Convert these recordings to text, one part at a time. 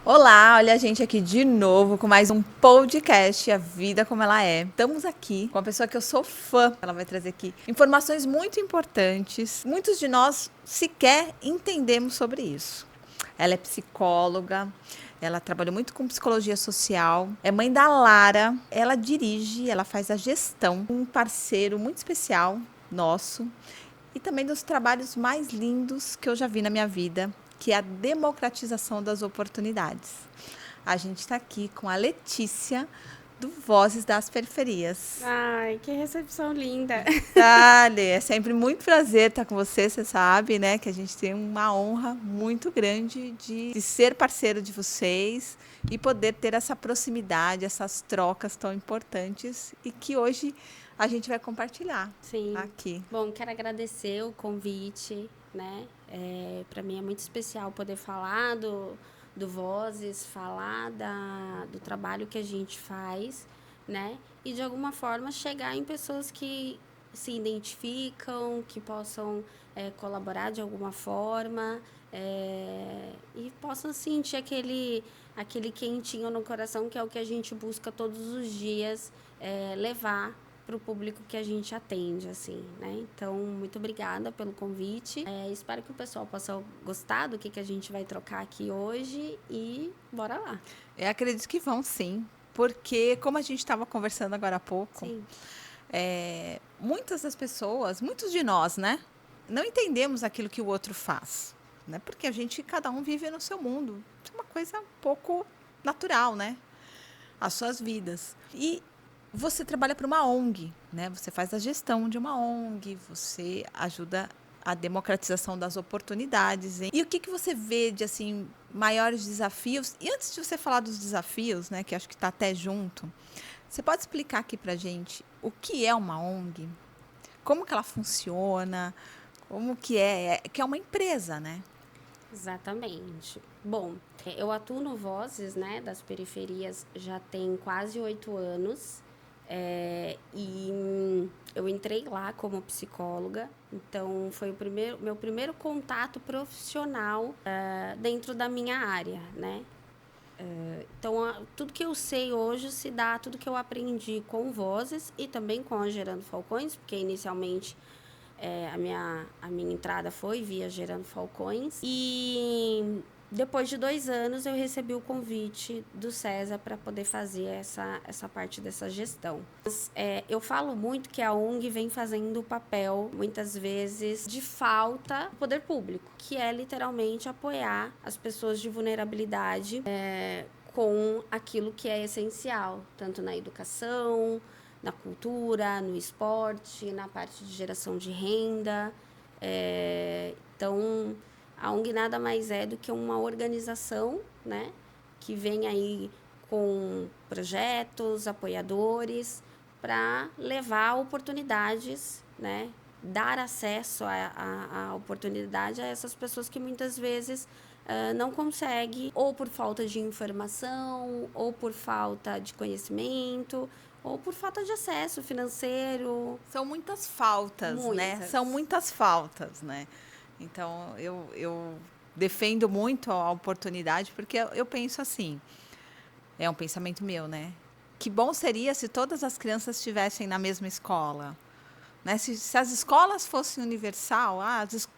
Olá, olha a gente aqui de novo com mais um podcast, A Vida Como Ela É. Estamos aqui com uma pessoa que eu sou fã. Ela vai trazer aqui informações muito importantes. Muitos de nós sequer entendemos sobre isso. Ela é psicóloga, ela trabalhou muito com psicologia social, é mãe da Lara, ela dirige, ela faz a gestão, um parceiro muito especial nosso e também dos trabalhos mais lindos que eu já vi na minha vida, que é a democratização das oportunidades. A gente está aqui com a Letícia, do Vozes das Periferias. Ai, que recepção linda. Dale, é sempre muito prazer estar com você, você sabe, né? Que a gente tem uma honra muito grande de ser parceiro de vocês e poder ter essa proximidade, essas trocas tão importantes e que hoje a gente vai compartilhar Sim. aqui. Bom, quero agradecer o convite, né? Para mim é muito especial poder falar do Vozes, falar do trabalho que a gente faz, né? E de alguma forma chegar em pessoas que se identificam, que possam colaborar de alguma forma e possam sentir aquele quentinho no coração, que é o que a gente busca todos os dias levar para o público que a gente atende, assim, né? Então, muito obrigada pelo convite. Espero que o pessoal possa gostar do que a gente vai trocar aqui hoje e bora lá. Eu acredito que vão sim, porque como a gente estava conversando agora há pouco, Sim. Muitas das pessoas, muitos de nós, né, não entendemos aquilo que o outro faz, né? Porque a gente, cada um vive no seu mundo. Isso é uma coisa um pouco natural, né? As suas vidas. E você trabalha para uma ONG, né? Você faz a gestão de uma ONG, você ajuda a democratização das oportunidades. Hein? E o que você vê de assim maiores desafios? E antes de você falar dos desafios, né, que acho que está até junto, você pode explicar aqui para gente o que é uma ONG? Como que ela funciona? Como que é uma empresa, né? Exatamente. Bom, eu atuo no Vozes, né, das Periferias já tem quase 8 anos. E eu entrei lá como psicóloga, então foi meu primeiro contato profissional dentro da minha área, né? Então, tudo que eu sei hoje se dá, tudo que eu aprendi com Vozes e também com a Gerando Falcões, porque inicialmente a minha entrada foi via Gerando Falcões. E depois de 2 anos eu recebi o convite do César para poder fazer essa parte dessa gestão. Mas, eu falo muito que a ONG vem fazendo o papel, muitas vezes, de falta do poder público, que é literalmente apoiar as pessoas de vulnerabilidade com aquilo que é essencial, tanto na educação, na cultura, no esporte, na parte de geração de renda. Então, a ONG nada mais é do que uma organização, né, que vem aí com projetos, apoiadores, para levar oportunidades, né, dar acesso a oportunidade a essas pessoas que muitas vezes não conseguem, ou por falta de informação, ou por falta de conhecimento, ou por falta de acesso financeiro. São muitas faltas, né? São Muitas. muitas faltas, né? Então, eu defendo muito a oportunidade, porque eu penso assim, é um pensamento meu, né? Que bom seria se todas as crianças estivessem na mesma escola. Né? Se as escolas fossem universal,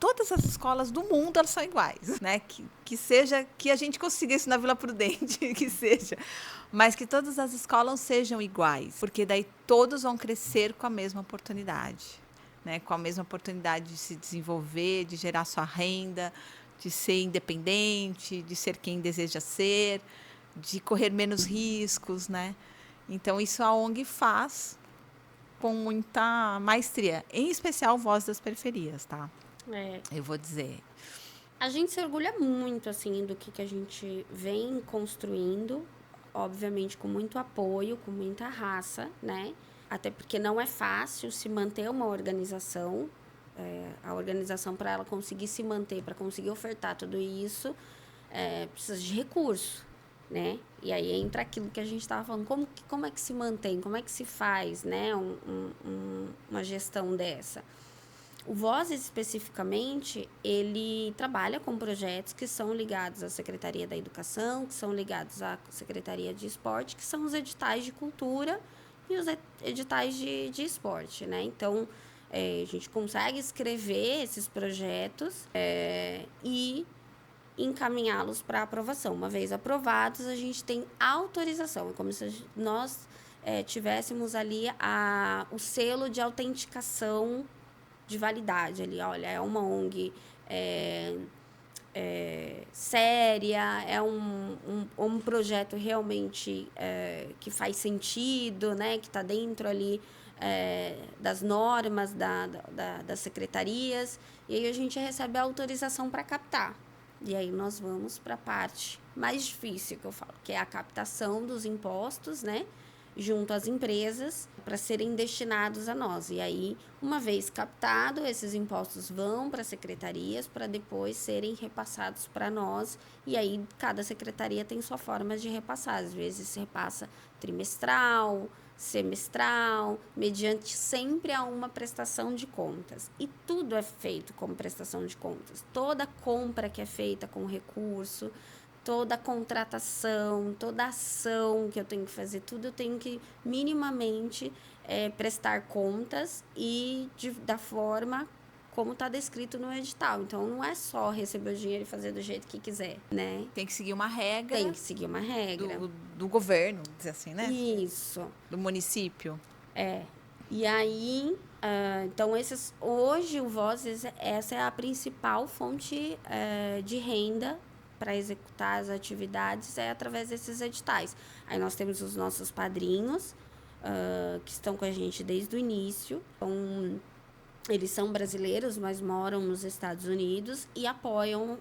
todas as escolas do mundo elas são iguais, né? Que seja que a gente consiga isso na Vila Prudente, que seja, mas que todas as escolas sejam iguais, porque daí todos vão crescer com a mesma oportunidade, né? Com a mesma oportunidade de se desenvolver, de gerar sua renda, de ser independente, de ser quem deseja ser, de correr menos riscos, né? Então isso a ONG faz com muita maestria, em especial Voz das Periferias, tá? É, Eu vou dizer. a gente se orgulha muito, assim, do que a gente vem construindo, obviamente com muito apoio, com muita raça, né? Até porque não é fácil se manter uma organização. A organização, para ela conseguir se manter, para conseguir ofertar tudo isso, precisa de recurso, né? E aí entra aquilo que a gente estava falando, como é que se mantém, como é que se faz, né, uma gestão dessa? O Vozes, especificamente, ele trabalha com projetos que são ligados à Secretaria da Educação, que são ligados à Secretaria de Esporte, que são os editais de cultura e os editais de esporte, né? Então, a gente consegue escrever esses projetos e encaminhá-los para aprovação. Uma vez aprovados, a gente tem autorização. É como se nós tivéssemos ali o selo de autenticação de validade ali. Olha, é uma ONG séria, é um projeto realmente que faz sentido, né? Que está dentro ali das normas das secretarias. E aí a gente recebe a autorização para captar. E aí nós vamos para a parte mais difícil que eu falo, que é a captação dos impostos, né? Junto às empresas, para serem destinados a nós. E aí, uma vez captado, esses impostos vão para as secretarias para depois serem repassados para nós. E aí, cada secretaria tem sua forma de repassar. Às vezes, se repassa trimestral, semestral, mediante sempre a uma prestação de contas. E tudo é feito como prestação de contas. Toda compra que é feita com recurso, toda contratação, toda ação que eu tenho que fazer, tudo eu tenho que minimamente prestar contas e da forma como está descrito no edital. Então, não é só receber o dinheiro e fazer do jeito que quiser, né? Tem que seguir uma regra. Tem que seguir uma regra. Do governo, dizer assim, né? Isso. Do município. E aí, então, hoje o Vozes, essa é a principal fonte de renda para executar as atividades através desses editais. Aí nós temos os nossos padrinhos, que estão com a gente desde o início. Então, eles são brasileiros, mas moram nos Estados Unidos e apoiam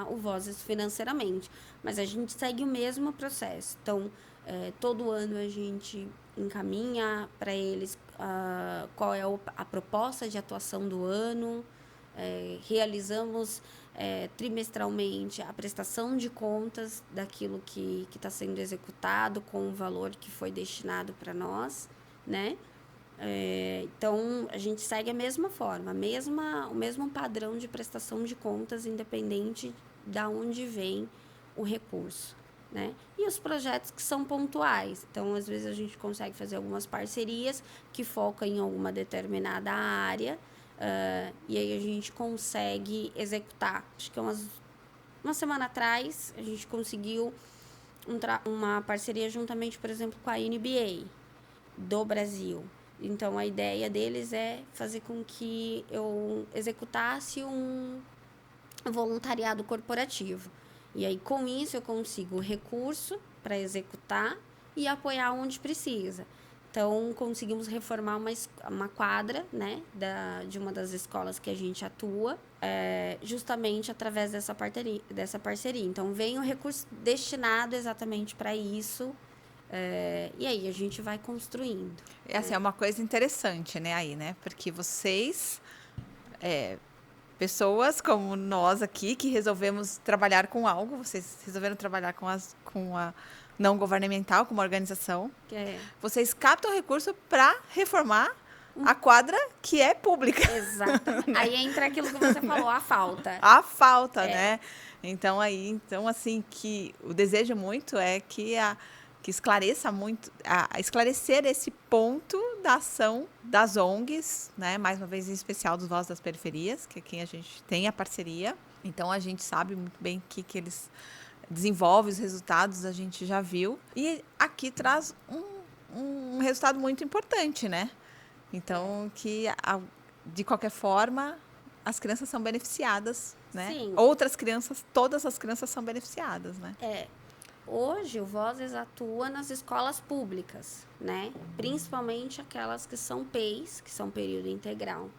o Vozes financeiramente. Mas a gente segue o mesmo processo. Então, todo ano a gente encaminha para eles qual é a proposta de atuação do ano, realizamos trimestralmente a prestação de contas daquilo que está sendo executado com o valor que foi destinado para nós, né? Então, a gente segue a mesma forma, o mesmo padrão de prestação de contas, independente de onde vem o recurso, né? E os projetos que são pontuais. Então, às vezes, a gente consegue fazer algumas parcerias que focam em alguma determinada área, e aí a gente consegue executar. Acho que uma semana atrás, a gente conseguiu uma parceria juntamente, por exemplo, com a NBA do Brasil. Então, a ideia deles é fazer com que eu executasse um voluntariado corporativo. E aí, com isso, eu consigo recurso para executar e apoiar onde precisa. Então, conseguimos reformar uma quadra, né, de uma das escolas que a gente atua, justamente através dessa parceria. Então, vem o recurso destinado exatamente para isso, e aí a gente vai construindo. Assim, é uma coisa interessante, né, aí, né? Porque vocês, pessoas como nós aqui, que resolvemos trabalhar com algo, vocês resolveram trabalhar com a não governamental, com uma organização. Vocês captam recurso para reformar a quadra que é pública. Exatamente. Aí entra aquilo que você falou, a falta. A falta, né? Então, assim, que o desejo muito é que esclareça muito, esclarecer esse ponto da ação das ONGs, né? Mais uma vez, em especial dos Vozes das Periferias, que é quem a gente tem a parceria. Então, a gente sabe muito bem que eles desenvolvem, os resultados a gente já viu. E aqui traz um resultado muito importante, né? Então, de qualquer forma, as crianças são beneficiadas, né? Sim. Outras crianças, todas as crianças são beneficiadas, né? Hoje, o Vozes atua nas escolas públicas, né? Principalmente aquelas que são PEIs, que são período integral.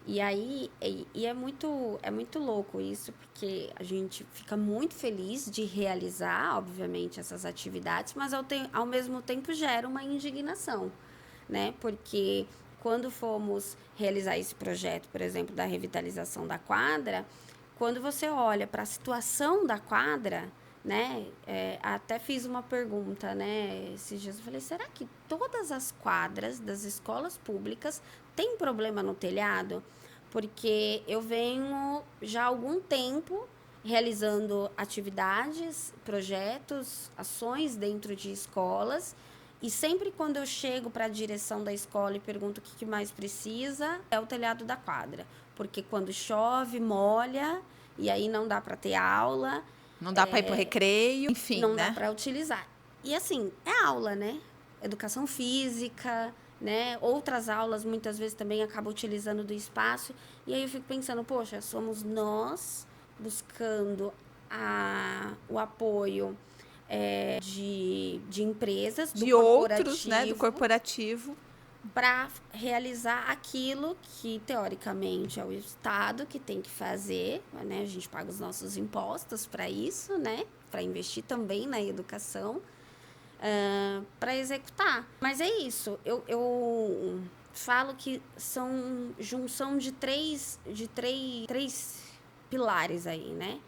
E aí, é muito louco isso, porque a gente fica muito feliz de realizar, obviamente, essas atividades, mas ao mesmo tempo gera uma indignação, né? Porque quando fomos realizar esse projeto, por exemplo, da revitalização da quadra, quando você olha para a situação da quadra, né? Até fiz uma pergunta, né? Esses dias eu falei, será que todas as quadras das escolas públicas têm problema no telhado? porque eu venho já há algum tempo realizando atividades, projetos, ações dentro de escolas. E sempre quando eu chego para a direção da escola e pergunto o que mais precisa, é o telhado da quadra. Porque quando chove, molha, e aí não dá para ter aula. Não dá para ir para o recreio, enfim, não né? dá para utilizar. E assim, é aula, né? Educação física, né? Outras aulas muitas vezes também acabam utilizando do espaço. E aí eu fico pensando, poxa, somos nós buscando o apoio de empresas, de outros, né, do corporativo, para realizar aquilo que, teoricamente, é o Estado que tem que fazer, né? A gente paga os nossos impostos para isso, né? Para investir também na educação, para executar. Mas é isso, eu falo que são junção de três pilares aí, né?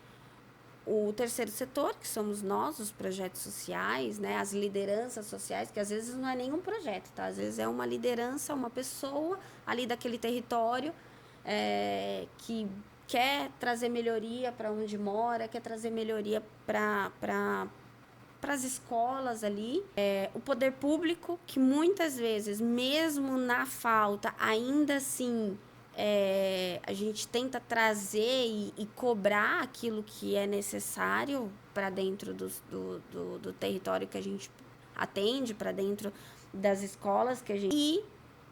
O terceiro setor, que somos nós, os projetos sociais, né, as lideranças sociais, que às vezes não é nenhum projeto, tá? Às vezes é uma liderança, uma pessoa ali daquele território que quer trazer melhoria para onde mora, quer trazer melhoria para as escolas ali. O poder público, que muitas vezes, mesmo na falta, ainda assim... a gente tenta trazer e cobrar aquilo que é necessário para dentro do território que a gente atende, para dentro das escolas que a gente... E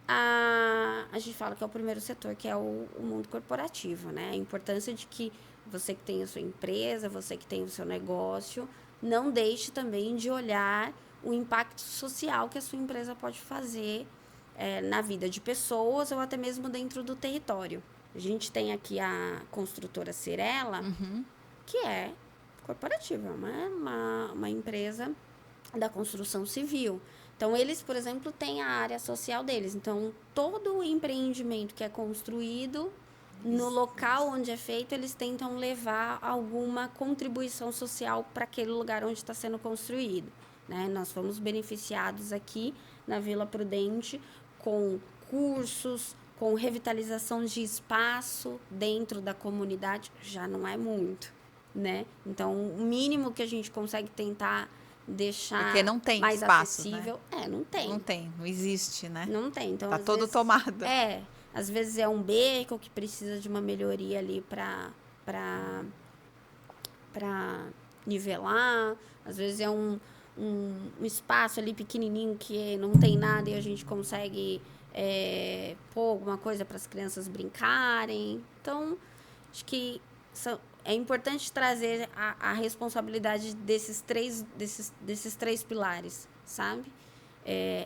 a gente fala que é o primeiro setor, que é o mundo corporativo, né? A importância de que você que tem a sua empresa, você que tem o seu negócio, não deixe também de olhar o impacto social que a sua empresa pode fazer na vida de pessoas ou até mesmo dentro do território. A gente tem aqui a construtora Cyrela, que é corporativa, uma empresa da construção civil. Então, eles, por exemplo, têm a área social deles. Então, todo o empreendimento que é construído, no local onde é feito, eles tentam levar alguma contribuição social para aquele lugar onde está sendo construído, né? Nós fomos beneficiados aqui na Vila Prudente com cursos, com revitalização de espaço dentro da comunidade, já não é muito, né? Então, o mínimo que a gente consegue tentar deixar porque não tem mais espaço, acessível, né? Não tem. Não tem, não existe, né? Não tem. Então, tá todo tomado. Às vezes é um beco que precisa de uma melhoria ali para nivelar, às vezes é um espaço ali pequenininho que não tem nada e a gente consegue pôr alguma coisa para as crianças brincarem. Então, acho que é importante trazer a responsabilidade desses três pilares, sabe?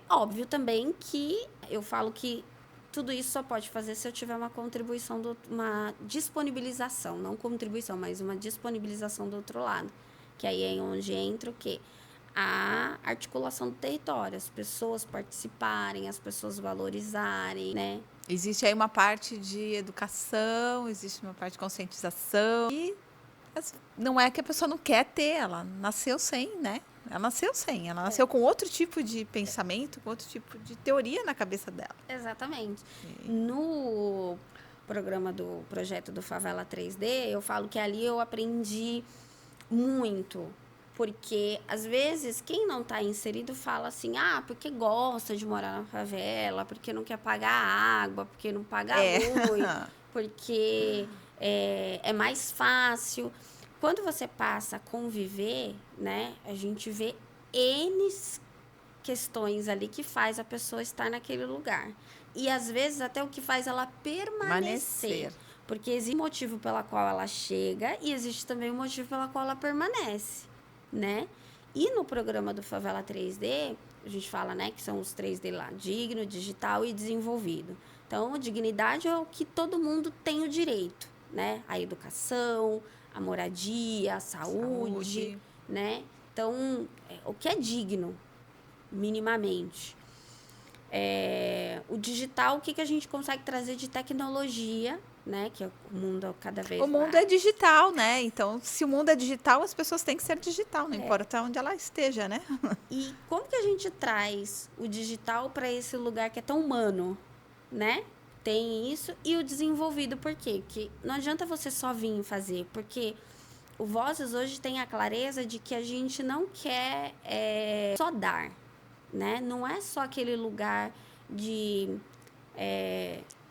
Óbvio também que eu falo que tudo isso só pode fazer se eu tiver uma contribuição, uma disponibilização, não contribuição, mas uma disponibilização do outro lado. Que aí é onde entra o quê? A articulação do território, as pessoas participarem, as pessoas valorizarem, né? Existe aí uma parte de educação, existe uma parte de conscientização. E não é que a pessoa não quer ter, ela nasceu sem, né? Ela nasceu com outro tipo de pensamento, com outro tipo de teoria na cabeça dela. Exatamente. No programa do projeto do Favela 3D, eu falo que ali eu aprendi muito. Porque, às vezes, quem não está inserido fala assim, porque gosta de morar na favela, porque não quer pagar água, porque não paga luz, porque é mais fácil. Quando você passa a conviver, né, a gente vê N questões ali que faz a pessoa estar naquele lugar. E, às vezes, até o que faz ela permanecer. Porque existe um motivo pela qual ela chega e existe também um motivo pela qual ela permanece, né? E no programa do Favela 3D, a gente fala, né, que são os 3D lá, digno, digital e desenvolvido. Então, dignidade é o que todo mundo tem o direito, né? A educação, a moradia, a saúde, né? Então, o que é digno, minimamente. O digital, o que a gente consegue trazer de tecnologia, né? Que o mundo cada vez mais... O mundo é digital, né? Então, se o mundo é digital, as pessoas têm que ser digital, não importa onde ela esteja, né? E como que a gente traz o digital para esse lugar que é tão humano, né? tem isso. E o desenvolvido, por quê? Porque não adianta você só vir fazer, porque o Vozes hoje tem a clareza de que a gente não quer só dar, né? Não é só aquele lugar de,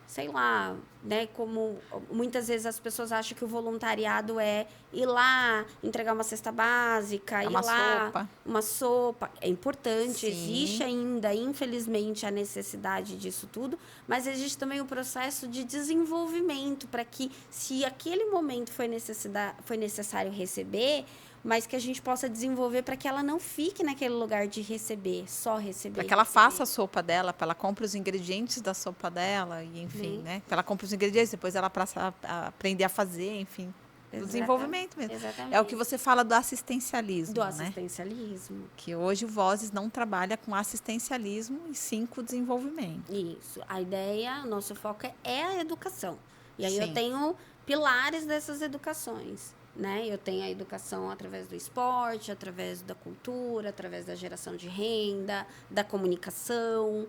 sei lá, né? Como muitas vezes as pessoas acham que o voluntariado é ir lá, entregar uma cesta básica, É ir uma lá, sopa. uma sopa. É importante, Sim. existe ainda, infelizmente, a necessidade disso tudo, mas existe também o processo de desenvolvimento para que, se aquele momento foi necessário receber, mas que a gente possa desenvolver para que ela não fique naquele lugar de receber, só receber. Para que ela faça a sopa dela, para ela compre os ingredientes da sopa dela, e enfim, né? Para ela compre os ingredientes, depois ela passa a aprender a fazer, enfim. Do desenvolvimento mesmo. Exatamente. É o que você fala do assistencialismo, Do né? assistencialismo. Que hoje o Vozes não trabalha com assistencialismo e sim com desenvolvimento. Isso. A ideia, nosso foco é a educação. E aí Sim. eu tenho pilares dessas educações, né? Eu tenho a educação através do esporte, através da cultura, através da geração de renda, da comunicação,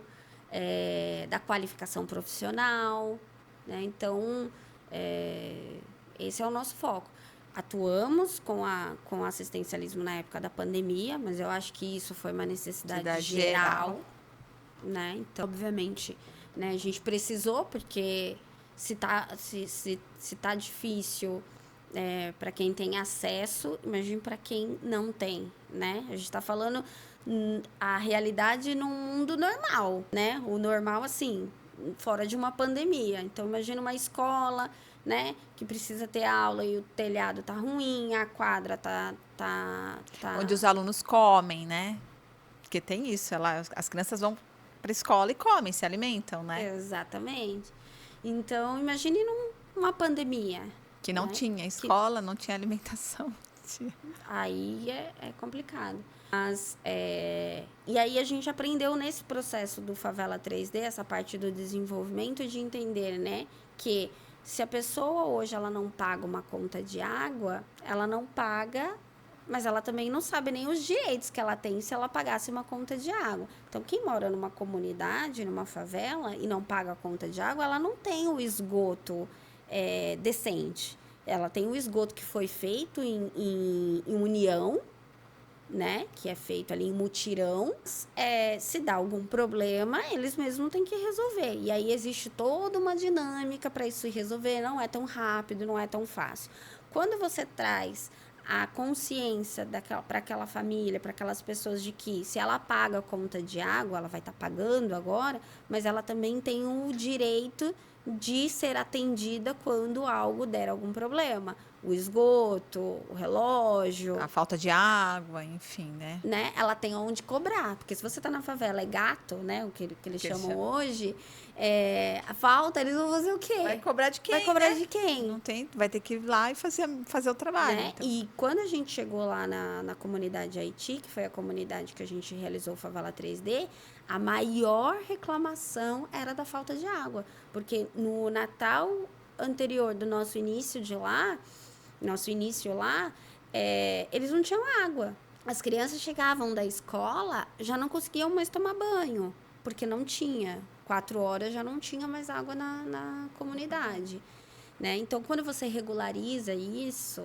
da qualificação profissional, né? Então, esse é o nosso foco. Atuamos com assistencialismo na época da pandemia, mas eu acho que isso foi uma necessidade geral, né? Então, obviamente, né, a gente precisou, porque se tá difícil para quem tem acesso, imagine para quem não tem, né? A gente está falando a realidade num mundo normal, né? O normal, assim, fora de uma pandemia. Então, imagina uma escola, né, que precisa ter aula e o telhado tá ruim, a quadra tá... Onde os alunos comem, né? Porque tem isso, as crianças vão para a escola e comem, se alimentam, né? Exatamente. Então, imagine numa pandemia. Que não, né, tinha escola, não tinha alimentação. Aí é complicado. Mas, e aí a gente aprendeu nesse processo do Favela 3D, essa parte do desenvolvimento, de entender, né, que se a pessoa hoje ela não paga uma conta de água, ela não paga, mas ela também não sabe nem os direitos que ela tem se ela pagasse uma conta de água. Então, quem mora numa comunidade, numa favela, e não paga a conta de água, ela não tem o esgoto decente. Ela tem o esgoto que foi feito em união, né? Que é feito ali em mutirão. Se dá algum problema, eles mesmos têm que resolver. E aí existe toda uma dinâmica para isso se resolver. Não é tão rápido, não é tão fácil. Quando você traz a consciência para aquela família, para aquelas pessoas, de que se ela paga a conta de água, ela vai estar pagando agora, mas ela também tem o direito de ser atendida quando algo der algum problema. O esgoto, o relógio... A falta de água, enfim, né? Ela tem onde cobrar. Porque se você tá na favela, é gato, né? O que eles chamam hoje. A falta, eles vão fazer o quê? Vai cobrar de quem? Vai cobrar, né? de quem? Não tem, vai ter que ir lá e fazer o trabalho. Né? Então. E quando a gente chegou lá na comunidade Haiti, que foi a comunidade que a gente realizou o Favela 3D, a maior reclamação era da falta de água. Porque no Natal anterior do nosso início lá, eles não tinham água. As crianças chegavam da escola, já não conseguiam mais tomar banho, porque não tinha. 4 horas já não tinha mais água na comunidade. Né? Então, quando você regulariza isso,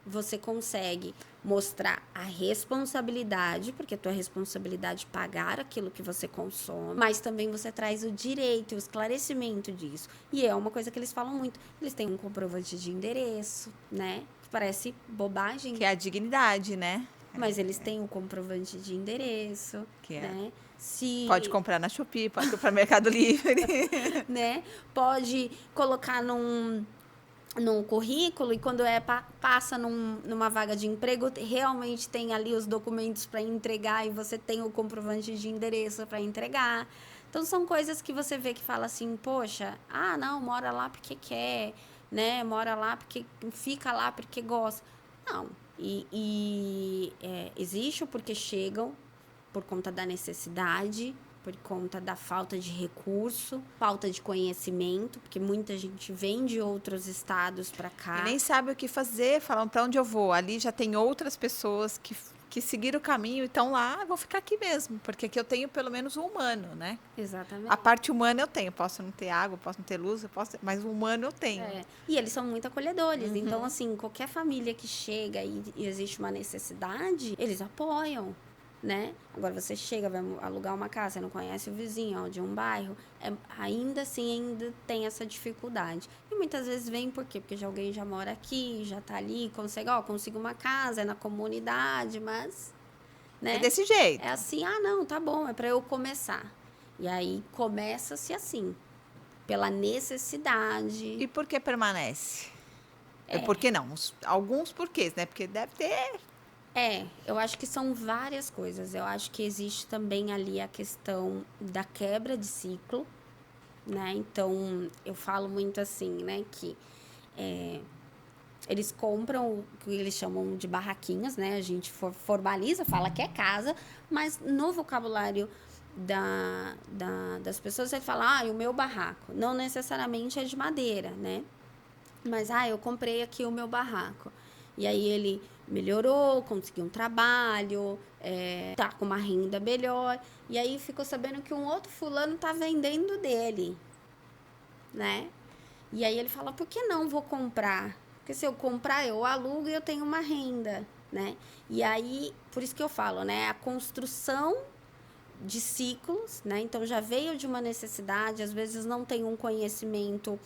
você consegue mostrar a responsabilidade, porque a tua responsabilidade é pagar aquilo que você consome, mas também você traz o direito, o esclarecimento disso. E é uma coisa que eles falam muito. Eles têm um comprovante de endereço, né? Parece bobagem. Que é a dignidade, né? Mas eles têm um comprovante de endereço, né? Pode comprar na Shopee, pode comprar no Mercado Livre. Né? Pode colocar num currículo, e quando passa numa vaga de emprego, realmente tem ali os documentos para entregar, e você tem o comprovante de endereço para entregar. Então, são coisas que você vê que fala assim, poxa, não, mora lá porque quer, né? Mora lá porque fica lá porque gosta. Não. Existe o porque chegam por conta da necessidade, por conta da falta de recurso, falta de conhecimento, porque muita gente vem de outros estados para cá. E nem sabe o que fazer, falam para onde eu vou. Ali já tem outras pessoas que seguiram o caminho e estão lá, vou ficar aqui mesmo, porque aqui eu tenho pelo menos um humano, né? Exatamente. A parte humana eu tenho, posso não ter água, posso não ter luz, mas o humano eu tenho. E eles são muito acolhedores. Então, assim, qualquer família que chega e existe uma necessidade, eles apoiam, né? Agora, você chega, vai alugar uma casa, você não conhece o vizinho de um bairro, ainda assim, ainda tem essa dificuldade. E muitas vezes vem por quê? Porque alguém já mora aqui, já tá ali, consigo uma casa, é na comunidade, mas, né? É desse jeito. É assim, não, tá bom, é para eu começar. E aí, começa-se assim, pela necessidade. E por que permanece? Por que não? Alguns porquês, né? Porque deve ter... Eu acho que são várias coisas. Eu acho que existe também ali a questão da quebra de ciclo, né? Então, eu falo muito assim, né? Que eles compram o que eles chamam de barraquinhas, né? A gente formaliza, fala que é casa, mas no vocabulário das pessoas, você fala, o meu barraco. Não necessariamente é de madeira, né? Mas, eu comprei aqui o meu barraco. E aí ele melhorou, conseguiu um trabalho, tá com uma renda melhor. E aí ficou sabendo que um outro fulano tá vendendo dele, né? E aí ele fala, por que não vou comprar? Porque se eu comprar, eu alugo e eu tenho uma renda, né? E aí, por isso que eu falo, né? A construção de ciclos, né? Então, já veio de uma necessidade, às vezes não tem um conhecimento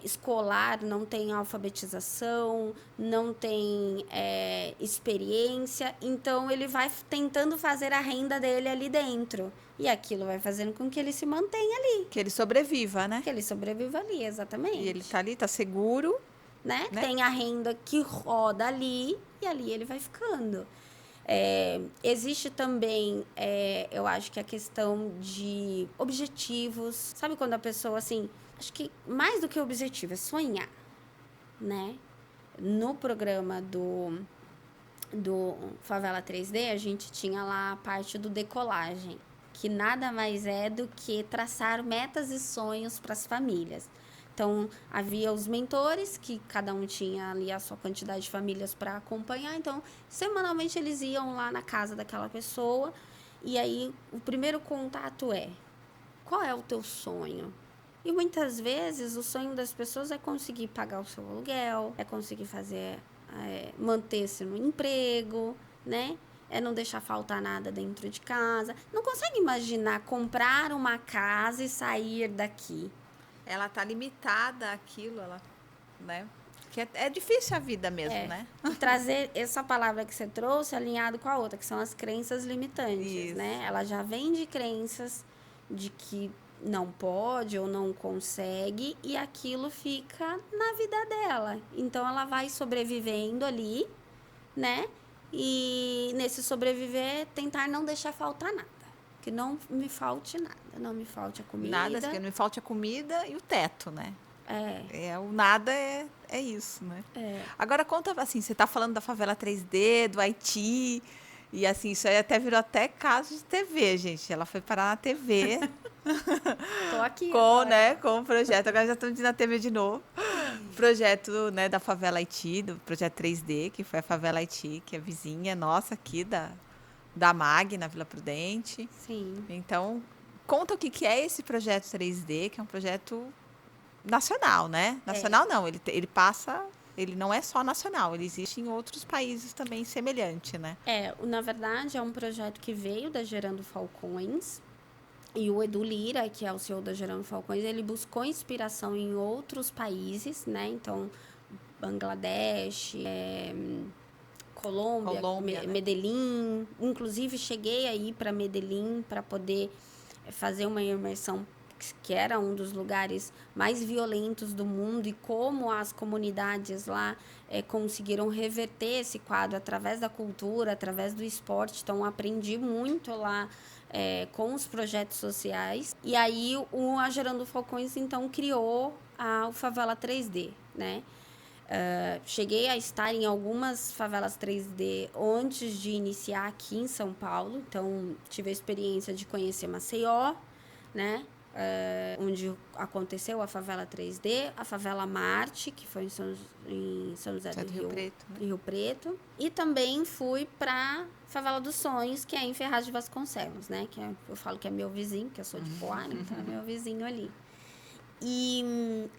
escolar, não tem alfabetização, não tem experiência, então ele vai tentando fazer a renda dele ali dentro. E aquilo vai fazendo com que ele se mantenha ali. Que ele sobreviva, né? Que ele sobreviva ali, exatamente. E ele tá ali, tá seguro. Né? Tem a renda que roda ali, e ali ele vai ficando. Existe também, eu acho que a questão de objetivos. Sabe quando a pessoa, assim, acho que mais do que objetivo, é sonhar, né? No programa do Favela 3D, a gente tinha lá a parte do decolagem, que nada mais é do que traçar metas e sonhos para as famílias. Então, havia os mentores, que cada um tinha ali a sua quantidade de famílias para acompanhar. Então, semanalmente eles iam lá na casa daquela pessoa. E aí, o primeiro contato qual é o teu sonho? E muitas vezes, o sonho das pessoas é conseguir pagar o seu aluguel, é conseguir manter-se no emprego, né? É não deixar faltar nada dentro de casa. Não consegue imaginar comprar uma casa e sair daqui. Ela tá limitada àquilo, né? Que é difícil a vida mesmo, né? E trazer essa palavra que você trouxe alinhado com a outra, que são as crenças limitantes, né? Ela já vem de crenças de que não pode ou não consegue e aquilo fica na vida dela. Então, ela vai sobrevivendo ali, né? E nesse sobreviver, tentar não deixar faltar nada. Que não me falte nada. Não me falte a comida. Nada, que não me falte a comida e o teto, né? O nada é isso, né? Agora, conta, assim, você tá falando da favela 3D, do Haiti, e assim, isso aí até virou até caso de TV, gente. Ela foi parar na TV. Tô aqui com o projeto. Agora já estamos na TV de novo. Projeto, né, da favela Haiti, do projeto 3D, que foi a favela Haiti, que é vizinha nossa aqui da MAG, na Vila Prudente. Sim. Então, conta o que é esse projeto 3D, que é um projeto nacional, né? Nacional não, ele passa... Ele não é só nacional, ele existe em outros países também semelhante, né? Na verdade, é um projeto que veio da Gerando Falcões. E o Edu Lira, que é o CEO da Gerando Falcões, ele buscou inspiração em outros países, né? Então, Bangladesh, Colômbia, Medellín. Inclusive, cheguei aí para Medellín para poder fazer uma imersão, que era um dos lugares mais violentos do mundo, e como as comunidades lá conseguiram reverter esse quadro através da cultura, através do esporte. Então, aprendi muito lá com os projetos sociais. E aí, a Gerando Falcões, então, criou o Favela 3D, né? Cheguei a estar em algumas favelas 3D antes de iniciar aqui em São Paulo. Então, tive a experiência de conhecer Maceió, né? onde aconteceu a favela 3D, a favela Marte, que foi em São José do Rio Preto, né? em Rio Preto, e também fui para Favela dos Sonhos, que é em Ferraz de Vasconcelos, né? Eu falo que é meu vizinho, que eu sou de Poá, então é meu vizinho ali. E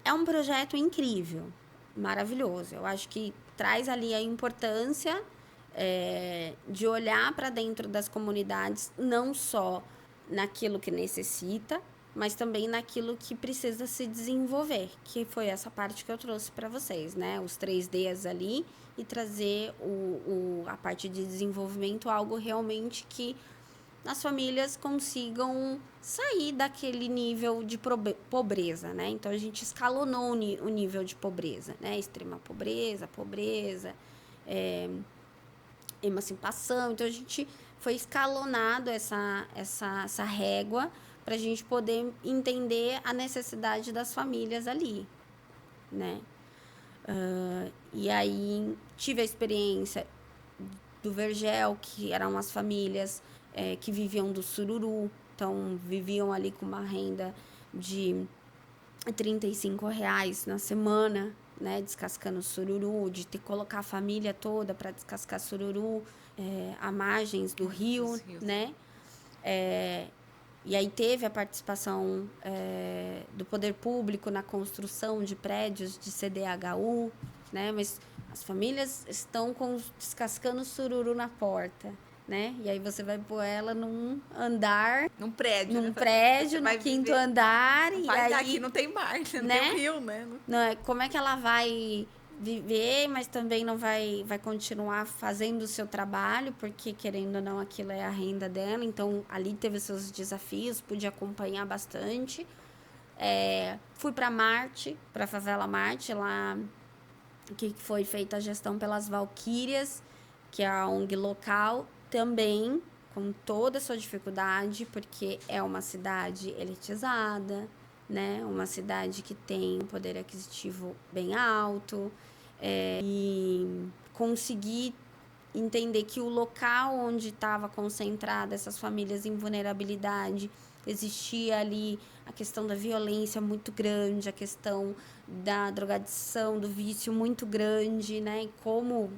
é um projeto incrível, maravilhoso. Eu acho que traz ali a importância de olhar para dentro das comunidades, não só naquilo que necessita, mas também naquilo que precisa se desenvolver, que foi essa parte que eu trouxe para vocês, né? Os 3Ds ali e trazer a parte de desenvolvimento, algo realmente que as famílias consigam sair daquele nível de pobreza, né? Então, a gente escalonou o nível de pobreza, né? Extrema pobreza, emancipação. Então, a gente foi escalonado essa régua para a gente poder entender a necessidade das famílias ali, né? E aí, tive a experiência do Vergel, que eram as famílias que viviam do sururu, então viviam ali com uma renda de R$35 na semana, né, descascando sururu, de ter que colocar a família toda para descascar sururu à margens do rio, né? E aí teve a participação do poder público na construção de prédios de CDHU, né? Mas as famílias estão descascando sururu na porta, né? E aí você vai pôr ela num andar... Num prédio, no quinto andar. E aí daqui não tem mar, não tem rio, né? Não, como é que ela vai viver, mas também não vai continuar fazendo o seu trabalho, porque, querendo ou não, aquilo é a renda dela. Então, ali teve seus desafios, pude acompanhar bastante. Fui para Marte, para a favela Marte, lá que foi feita a gestão pelas Valquírias, que é a ONG local, também com toda a sua dificuldade, porque é uma cidade elitizada, né? Uma cidade que tem um poder aquisitivo bem alto, e conseguir entender que o local onde estava concentrada essas famílias em vulnerabilidade, existia ali a questão da violência muito grande, a questão da drogadição, do vício muito grande, né? E como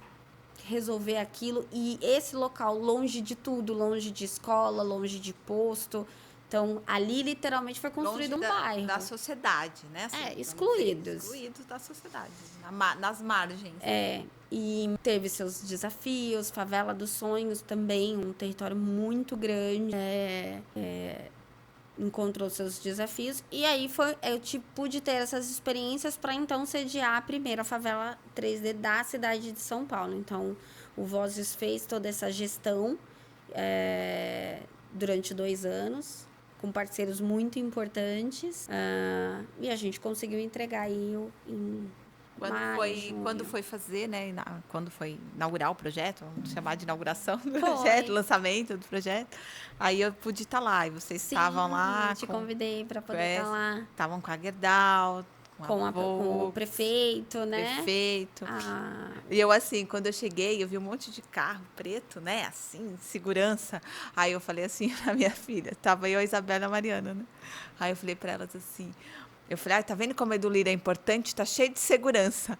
resolver aquilo. E esse local longe de tudo, longe de escola, longe de posto. Então, ali literalmente foi construído longe um bairro. Da sociedade, né? Assim, excluídos. Excluídos da sociedade, nas margens. E teve seus desafios. Favela dos Sonhos também, um território muito grande. Encontrou seus desafios. E aí eu pude ter essas experiências para então sediar a primeira favela 3D da cidade de São Paulo. Então, o Vozes fez toda essa gestão durante 2 anos, com parceiros muito importantes, e a gente conseguiu entregar aí quando foi fazer, né? Quando foi inaugurar o projeto, vamos chamar de inauguração do projeto, lançamento do projeto, aí eu pude estar lá, e vocês estavam lá. Te convidei para poder estar lá. Estavam com a Gerdau, com o prefeito, né? Prefeito. E eu, assim, quando eu cheguei, eu vi um monte de carro preto, né? Assim, segurança. Aí eu falei assim pra minha filha, tava eu, a Isabela e a Mariana, né? Aí eu falei pra elas assim, tá vendo como a Edulira é importante? Tá cheio de segurança.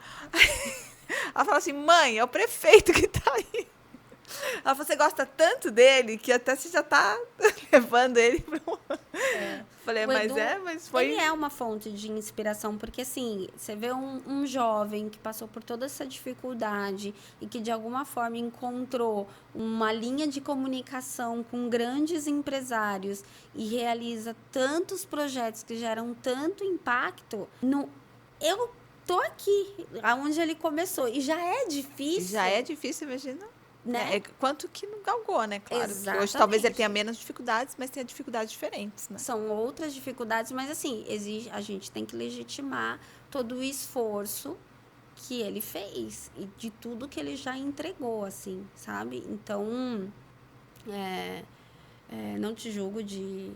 Ela falou assim, mãe, é o prefeito que tá aí. Ela falou, você gosta tanto dele que até você já tá levando ele para um... Falei, mas foi... Ele é uma fonte de inspiração, porque assim, você vê um jovem que passou por toda essa dificuldade e que de alguma forma encontrou uma linha de comunicação com grandes empresários e realiza tantos projetos que geram tanto impacto. Eu tô aqui, aonde ele começou, e já é difícil. Já é difícil, imagina. Né? Quanto que não galgou, né? Claro. Exatamente. Hoje talvez ele tenha menos dificuldades, mas tenha dificuldades diferentes, né? São outras dificuldades, mas assim, a gente tem que legitimar todo o esforço que ele fez e de tudo que ele já entregou, assim, sabe? Então, não te julgo de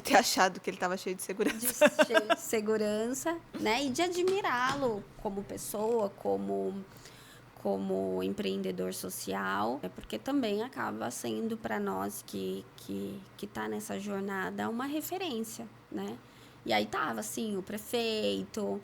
ter achado que ele estava cheio de segurança. Cheio de segurança, né? E de admirá-lo como pessoa, como como empreendedor social, porque também acaba sendo para nós que está nessa jornada uma referência, né? E aí tava, assim, o prefeito,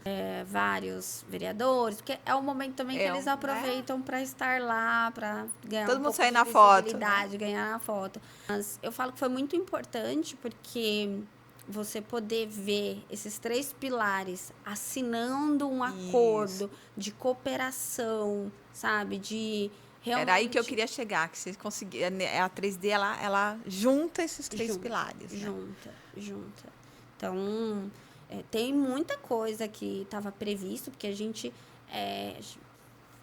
vários vereadores, porque é o momento também que eles aproveitam para estar lá, para ganhar todo um mundo pouco sair de na foto, visibilidade, ganhar na foto. Mas eu falo que foi muito importante porque você poder ver esses 3 pilares assinando um acordo de cooperação, sabe? De realmente... Era aí que eu queria chegar, que você conseguia. A 3D, ela junta esses 3 pilares. Né? Junta. Então, tem muita coisa que estava previsto, porque a gente...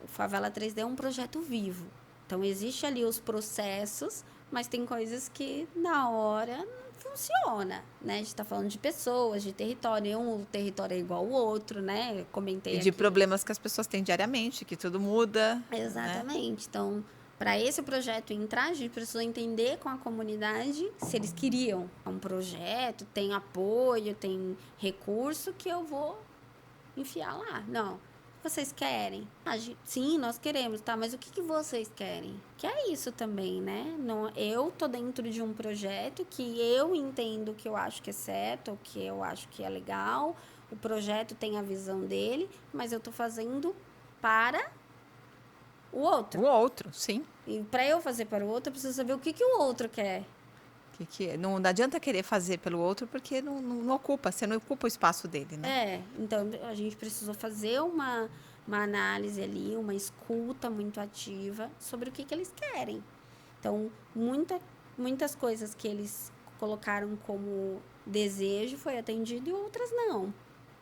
o Favela 3D é um projeto vivo. Então, existe ali os processos, mas tem coisas que, na hora, não funciona, né? A gente está falando de pessoas, de território. Um território é igual ao outro, né? Eu comentei de aqui. Problemas que as pessoas têm diariamente, que tudo muda. Exatamente. Né? Então, para esse projeto entrar, a gente precisou entender com a comunidade se eles queriam. É um projeto, tem apoio, tem recurso que eu vou enfiar lá. Não. Vocês querem? Sim, nós queremos, tá? Mas o que vocês querem? Que é isso também, né? Não, eu tô dentro de um projeto que eu entendo que eu acho que é certo, que eu acho que é legal. O projeto tem a visão dele, mas eu tô fazendo para o outro. O outro, sim. E para eu fazer para o outro, eu preciso saber o que o outro quer. Não adianta querer fazer pelo outro porque não ocupa, você não ocupa o espaço dele, né? Então a gente precisou fazer uma análise ali, uma escuta muito ativa sobre o que eles querem. Então, muitas coisas que eles colocaram como desejo foi atendido e outras não,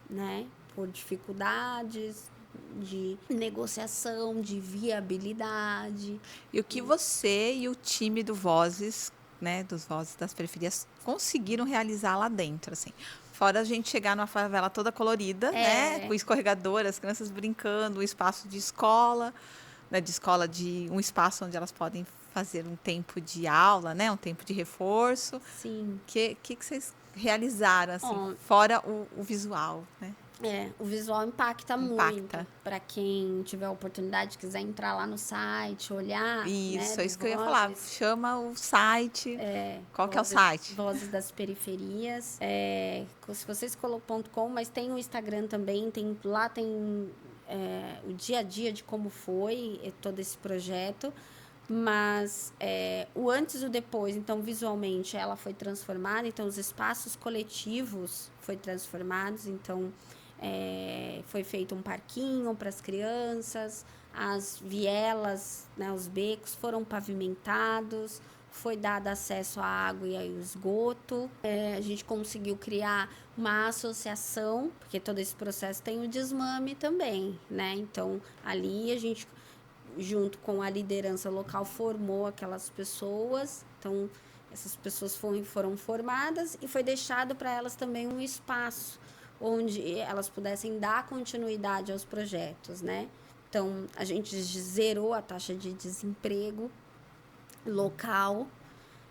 né? Por dificuldades de negociação, de viabilidade. E o que você e o time do Vozes, né, dos Vozes das Periferias, conseguiram realizar lá dentro, assim. Fora a gente chegar numa favela toda colorida, né, com escorregador, as crianças brincando, um espaço de escola, né, um espaço onde elas podem fazer um tempo de aula, né, um tempo de reforço. Sim. Que vocês realizaram, assim, fora o visual, né? O visual impacta muito. Para quem tiver a oportunidade, quiser entrar lá no site, olhar. Isso, né, é isso que eu ia falar. Chama o site. Qual que é o site? Vozes das Periferias. Se vocês colocam.com, mas tem o Instagram também. Lá tem o dia a dia de como foi todo esse projeto. Mas o antes e o depois, então, visualmente, ela foi transformada. Então, os espaços coletivos foram transformados. Então, foi feito um parquinho para as crianças, as vielas, né, os becos foram pavimentados, foi dado acesso à água e ao esgoto. A gente conseguiu criar uma associação, porque todo esse processo tem o desmame também, né? Então, ali a gente, junto com a liderança local, formou aquelas pessoas. Então, essas pessoas foram formadas e foi deixado para elas também um espaço onde elas pudessem dar continuidade aos projetos, né? Então, a gente zerou a taxa de desemprego local.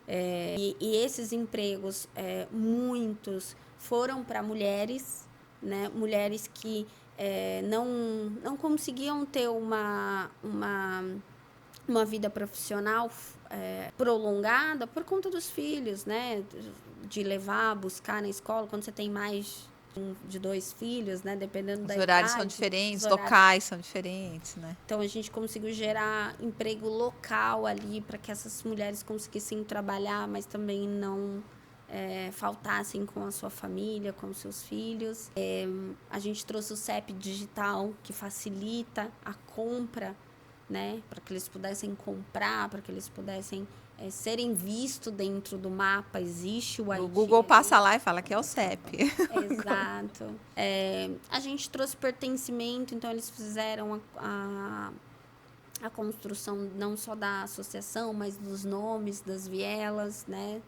E esses empregos, muitos, foram para mulheres, né? Mulheres que não conseguiam ter uma vida profissional prolongada por conta dos filhos, né? De levar, buscar na escola, quando você tem mais de 2 filhos, né? Dependendo da idade. Os horários são diferentes, locais são diferentes, né? Então, a gente conseguiu gerar emprego local ali para que essas mulheres conseguissem trabalhar, mas também não faltassem com a sua família, com os seus filhos. A gente trouxe o CEP digital, que facilita a compra, né? Para que eles pudessem comprar, para que eles pudessem serem vistos dentro do mapa. Existe o IT. O Google passa lá e fala que é o CEP. Exato. A gente trouxe pertencimento, então eles fizeram a construção não só da associação, mas dos nomes, das vielas, né?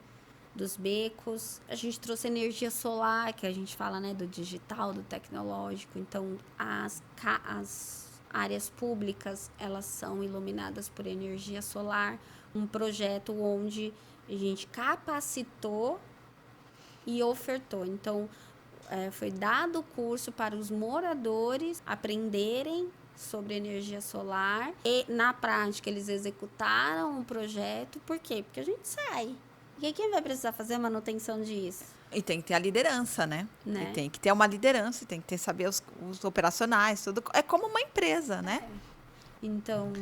Dos becos. A gente trouxe energia solar, que a gente fala, né? Do digital, do tecnológico. Então, as áreas públicas, elas são iluminadas por energia solar. Um projeto onde a gente capacitou e ofertou. Então, foi dado o curso para os moradores aprenderem sobre energia solar e, na prática, eles executaram o projeto. Por quê? Porque a gente sai. E quem vai precisar fazer a manutenção disso? E tem que ter a liderança, né? Né? E tem que ter uma liderança, tem que ter saber os operacionais, tudo. É como uma empresa, né? Então,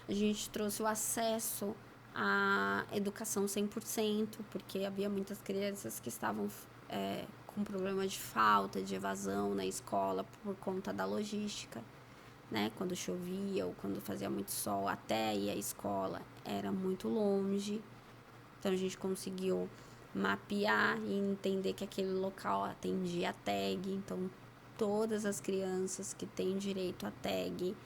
a gente trouxe o acesso à educação 100%, porque havia muitas crianças que estavam com problema de falta, de evasão na escola por conta da logística, né? Quando chovia ou quando fazia muito sol, até ir à escola era muito longe. Então, a gente conseguiu mapear e entender que aquele local atendia a tag. Então, todas as crianças que têm direito à tag.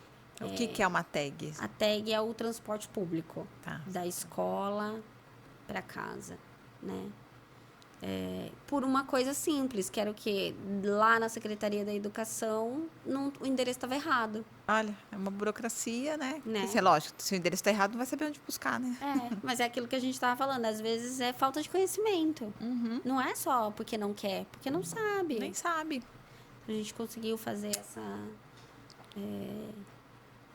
O que é uma tag? A tag é o transporte público, Tá. da escola para casa, né? Por uma coisa simples, que era o quê? Lá na Secretaria da Educação, o endereço estava errado. Olha, é uma burocracia, né? Né? Porque, lógico, se o endereço está errado, não vai saber onde buscar, né? Mas é aquilo que a gente estava falando, às vezes é falta de conhecimento. Não é só porque não quer, porque não sabe. Nem sabe. A gente conseguiu fazer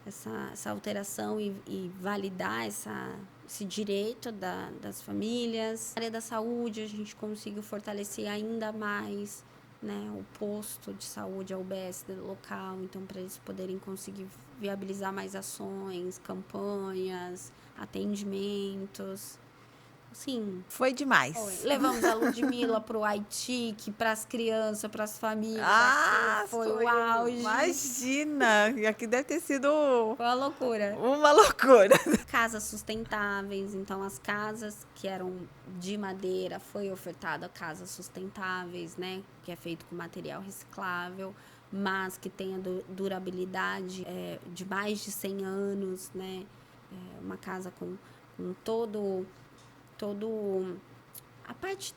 essa alteração e validar esse direito das famílias. Na área da saúde, a gente conseguiu fortalecer ainda mais, né, o posto de saúde, a UBS do local, então para eles poderem conseguir viabilizar mais ações, campanhas, atendimentos. Sim. Foi demais. Levamos a Ludmilla pro Haiti, que para as crianças, para as famílias, foi o auge. Imagina! E aqui deve ter sido Foi uma loucura. uma loucura. Casas sustentáveis, então as casas que eram de madeira foi ofertado a casas sustentáveis, né? Que é feito com material reciclável, mas que tenha durabilidade de mais de 100 anos, né? Uma casa com todo a parte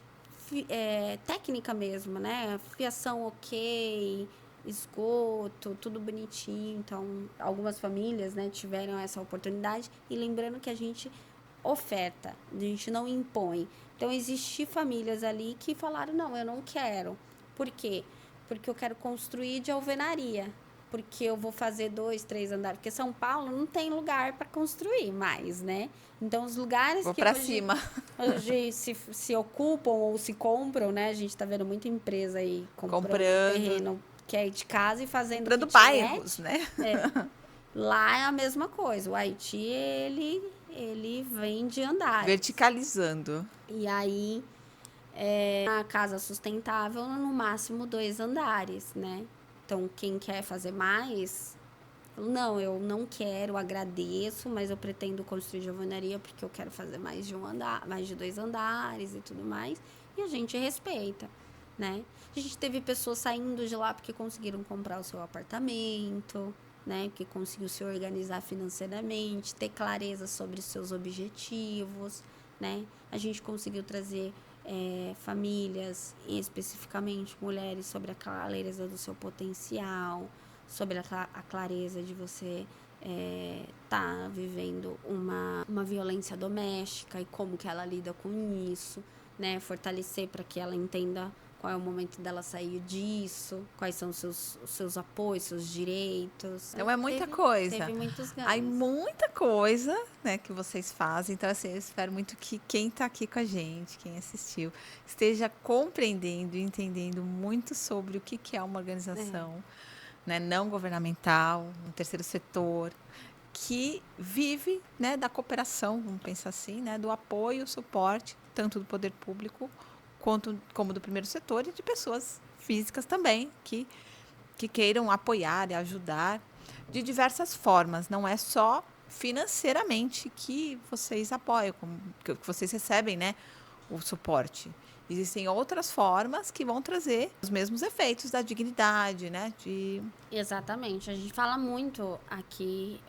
técnica mesmo, né? Fiação ok, esgoto, tudo bonitinho. Então, algumas famílias, né, tiveram essa oportunidade. E lembrando que a gente oferta, a gente não impõe. Então, existiam famílias ali que falaram, não, eu não quero. Por quê? Porque eu quero construir de alvenaria. Porque eu vou fazer 2, 3 andares. Porque São Paulo não tem lugar para construir mais, né? Então, os lugares Vou que pra cima. hoje se ocupam ou se compram, né? A gente tá vendo muita empresa aí comprando terreno que é de casa e fazendo comprando kitnet. bairros, né? Lá é a mesma coisa. O Haiti, ele vende andares. Verticalizando. E aí, a casa sustentável, no máximo 2 andares, né? Então, quem quer fazer mais, não, eu não quero, agradeço, mas eu pretendo construir de alvenaria porque eu quero fazer mais de 1 andar, mais de 2 andares e tudo mais. E a gente respeita, né? A gente teve pessoas saindo de lá porque conseguiram comprar o seu apartamento, né? Que conseguiu se organizar financeiramente, ter clareza sobre os seus objetivos, né? A gente conseguiu trazer famílias, e especificamente mulheres, sobre a clareza do seu potencial, sobre a clareza de você tá vivendo uma violência doméstica e como que ela lida com isso, né? Fortalecer para que ela entenda qual é o momento dela sair disso, quais são os seus apoios, seus direitos. Então é muita coisa. Teve muitos ganhos. Aí muita coisa, né, que vocês fazem. Então, assim, eu espero muito que quem está aqui com a gente, quem assistiu, esteja compreendendo e entendendo muito sobre o que é uma organização né, não governamental, um terceiro setor, que vive, né, da cooperação, vamos pensar assim, né, do apoio, suporte, tanto do poder público como do primeiro setor e de pessoas físicas também, que queiram apoiar e ajudar de diversas formas. Não é só financeiramente que vocês apoiam, que vocês recebem, né, o suporte. Existem outras formas que vão trazer os mesmos efeitos da dignidade, né? Exatamente. A gente fala muito aqui,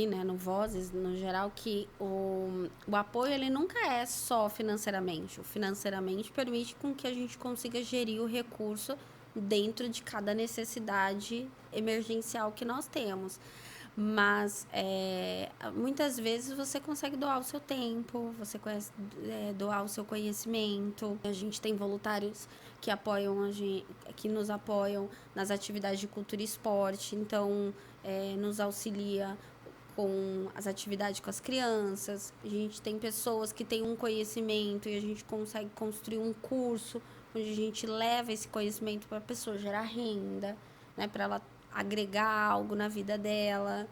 né, no Vozes, no geral, que o apoio ele nunca é só financeiramente. O financeiramente permite com que a gente consiga gerir o recurso dentro de cada necessidade emergencial que nós temos. Mas muitas vezes você consegue doar o seu tempo, você doar o seu conhecimento. A gente tem voluntários que apoiam que nos apoiam nas atividades de cultura e esporte, então nos auxilia com as atividades com as crianças. A gente tem pessoas que têm um conhecimento e a gente consegue construir um curso onde a gente leva esse conhecimento para a pessoa gerar renda, né, para ela agregar algo na vida dela,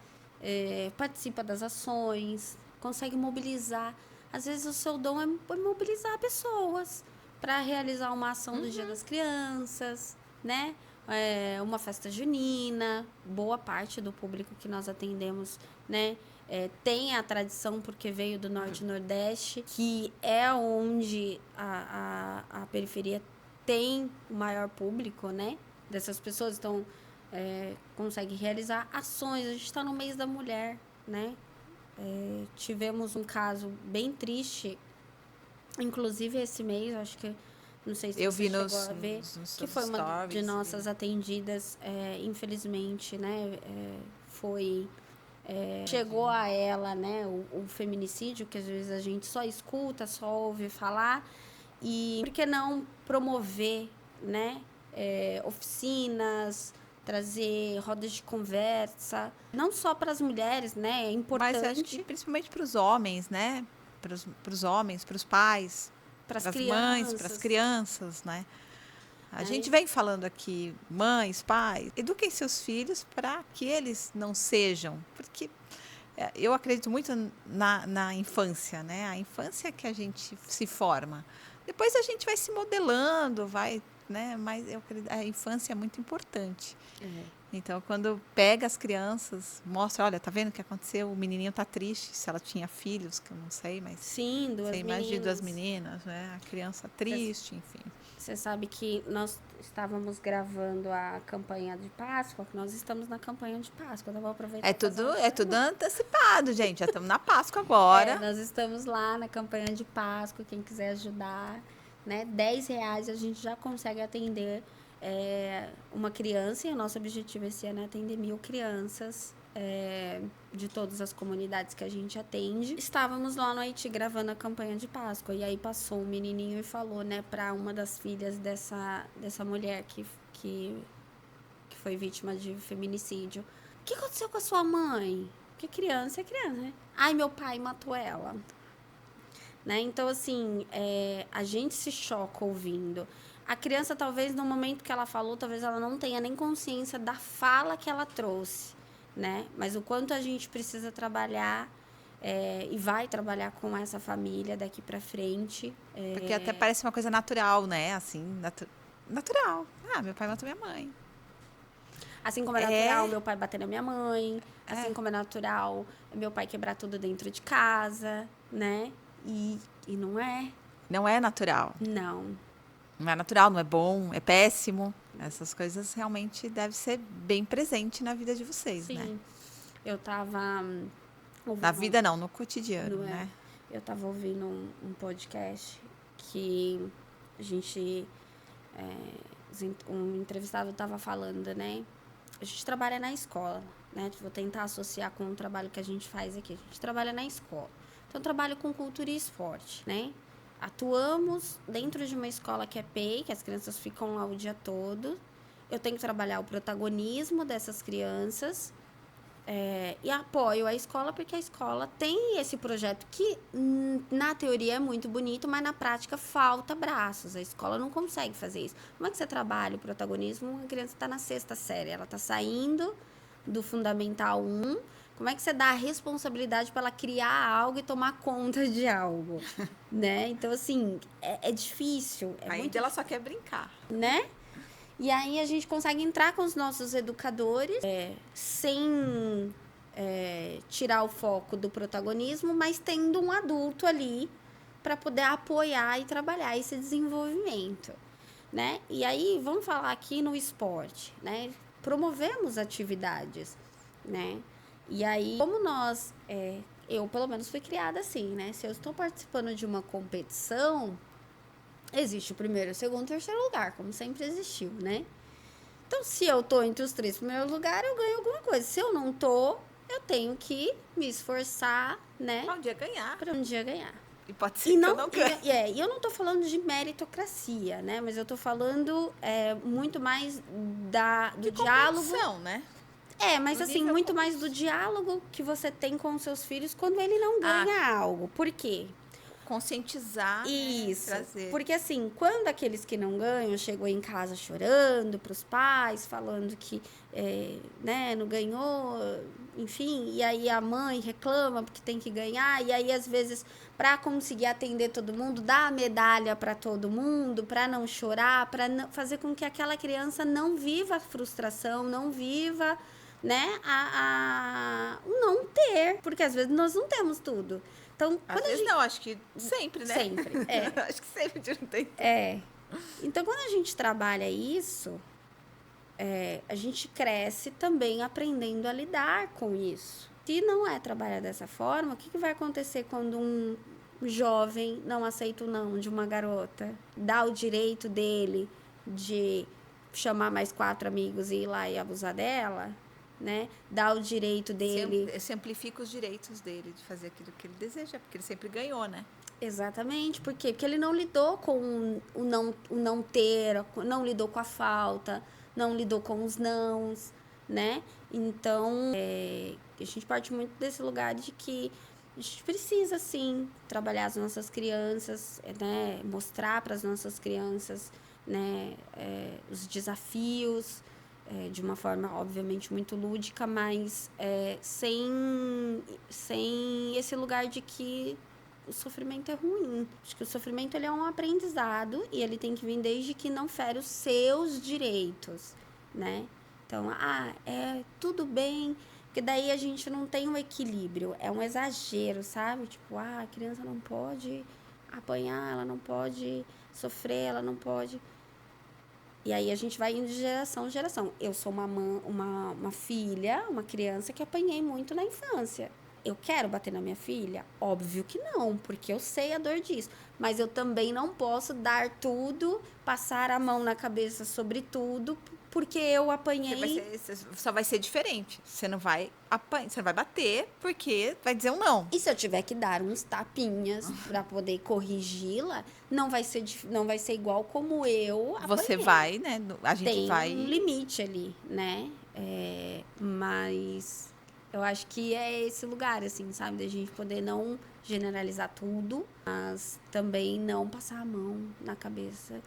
participa das ações, consegue mobilizar. Às vezes o seu dom é mobilizar pessoas para realizar uma ação do Dia das Crianças, né? Uma festa junina. Boa parte do público que nós atendemos, né, tem a tradição porque veio do Norte e Nordeste, que é onde a periferia tem o maior público, né, dessas pessoas. Então, consegue realizar ações. A gente está no mês da mulher, né? Tivemos um caso bem triste, inclusive esse mês, acho que, não sei se eu você vi chegou a ver, que foi uma stories, de nossas atendidas, infelizmente, né, chegou a ela, né, o feminicídio, que às vezes a gente só escuta, só ouve falar, e por que não promover, né, oficinas, trazer rodas de conversa, não só para as mulheres, né? É importante. Mas acho que principalmente para os homens, né? Para os homens, para os pais, para as mães, para as crianças, né? A gente vem falando aqui, mães, pais, eduquem seus filhos para que eles não sejam, porque eu acredito muito na infância, né? A infância é que a gente se forma. Depois a gente vai se modelando, né? Mas eu acredito, a infância é muito importante. Então, quando pega as crianças, mostra, olha, tá vendo o que aconteceu? O menininho tá triste, se ela tinha filhos, que eu não sei, mas... Sim, você imagina duas meninas, né? A criança triste, enfim. Você sabe que nós estávamos gravando a campanha de Páscoa, que nós estamos na campanha de Páscoa, eu vou aproveitar. É tudo antecipado, gente, já estamos na Páscoa agora. Nós estamos lá na campanha de Páscoa, quem quiser ajudar, né? R$10 a gente já consegue atender uma criança, e o nosso objetivo esse ano é atender 1.000 crianças de todas as comunidades que a gente atende. Estávamos lá no Haiti gravando a campanha de Páscoa, e aí passou um menininho e falou, né, para uma das filhas dessa mulher que foi vítima de feminicídio: o que aconteceu com a sua mãe? Porque criança é criança, né? Ai, meu pai matou ela. Né? Então, assim, a gente se choca ouvindo. A criança, talvez, no momento que ela falou, talvez ela não tenha nem consciência da fala que ela trouxe, né? Mas o quanto a gente precisa trabalhar e vai trabalhar com essa família daqui pra frente. Porque até parece uma coisa natural, né? Assim, natural. Ah, meu pai matou minha mãe. Assim como é natural meu pai bater na minha mãe. Assim como é natural meu pai quebrar tudo dentro de casa, né? E não é. Não é natural. Não. Não é natural, não é bom, é péssimo. Essas coisas realmente devem ser bem presentes na vida de vocês, Sim. né? Eu tava... Na vida não, no cotidiano, né? Eu tava ouvindo um podcast que a gente... um entrevistado tava falando, né? A gente trabalha na escola, né? Vou tentar associar com o trabalho que a gente faz aqui. A gente trabalha na escola. Então, eu trabalho com cultura e esporte, né? Atuamos dentro de uma escola que é PEI, que as crianças ficam lá o dia todo. Eu tenho que trabalhar o protagonismo dessas crianças e apoio a escola, porque a escola tem esse projeto que, na teoria, é muito bonito, mas na prática falta braços. A escola não consegue fazer isso. Como é que você trabalha o protagonismo? A criança está na 6ª série, ela está saindo do Fundamental 1. Como é que você dá a responsabilidade para ela criar algo e tomar conta de algo, né? Então, assim, é difícil. Ainda ela só quer brincar. Né? E aí a gente consegue entrar com os nossos educadores sem tirar o foco do protagonismo, mas tendo um adulto ali para poder apoiar e trabalhar esse desenvolvimento, né? E aí, vamos falar aqui no esporte, né? Promovemos atividades, né? E aí, como nós, eu pelo menos fui criada assim, né? Se eu estou participando de uma competição, existe o primeiro, o segundo, o terceiro lugar, como sempre existiu, né? Então, se eu tô entre os 3 primeiros lugares, eu ganho alguma coisa. Se eu não tô, eu tenho que me esforçar, né? Pra um dia ganhar. Pra um dia ganhar. E pode ser que eu não ganhe. E eu não estou falando de meritocracia, né? Mas eu estou falando muito mais do diálogo. Né? Mas assim, muito mais do diálogo que você tem com os seus filhos quando ele não ganha algo. Por quê? Conscientizar, isso, né? Trazer. Porque assim, quando aqueles que não ganham chegam em casa chorando para os pais, falando que né, não ganhou, enfim, e aí a mãe reclama porque tem que ganhar, e aí às vezes para conseguir atender todo mundo, dá a medalha para todo mundo, para não chorar, para fazer com que aquela criança não viva a frustração, não viva, né, o não ter, porque às vezes nós não temos tudo. Então, às vezes não, acho que sempre, né? Sempre, acho que sempre a gente não tem. Então, quando a gente trabalha isso, a gente cresce também aprendendo a lidar com isso. Se não é trabalhar dessa forma, o que vai acontecer quando um jovem não aceita o não de uma garota? Dá o direito dele de chamar mais 4 amigos e ir lá e abusar dela? Né? Dá o direito dele... Você amplifica os direitos dele de fazer aquilo que ele deseja, porque ele sempre ganhou, né? Exatamente. Por quê? Porque ele não lidou com o não ter, não lidou com a falta, não lidou com os nãos, né? Então, a gente parte muito desse lugar de que a gente precisa, sim, trabalhar as nossas crianças, né? Mostrar para as nossas crianças, né? Os desafios, de uma forma, obviamente, muito lúdica, mas sem esse lugar de que o sofrimento é ruim. Acho que o sofrimento ele é um aprendizado e ele tem que vir desde que não fere os seus direitos, né? Então, tudo bem, porque daí a gente não tem um equilíbrio, é um exagero, sabe? Tipo, a criança não pode apanhar, ela não pode sofrer, ela não pode... E aí a gente vai indo de geração em geração. Eu sou uma filha, uma criança que apanhei muito na infância. Eu quero bater na minha filha? Óbvio que não, porque eu sei a dor disso. Mas eu também não posso dar tudo, passar a mão na cabeça sobre tudo, porque eu apanhei... Só vai ser diferente. Você não vai você não vai bater, porque vai dizer um não. E se eu tiver que dar uns tapinhas para poder corrigi-la, não vai ser igual como eu apanhei. Você vai, né? A gente vai... Tem um limite ali, né? Mas... eu acho que é esse lugar, assim, sabe? Da gente poder não generalizar tudo, mas também não passar a mão na cabeça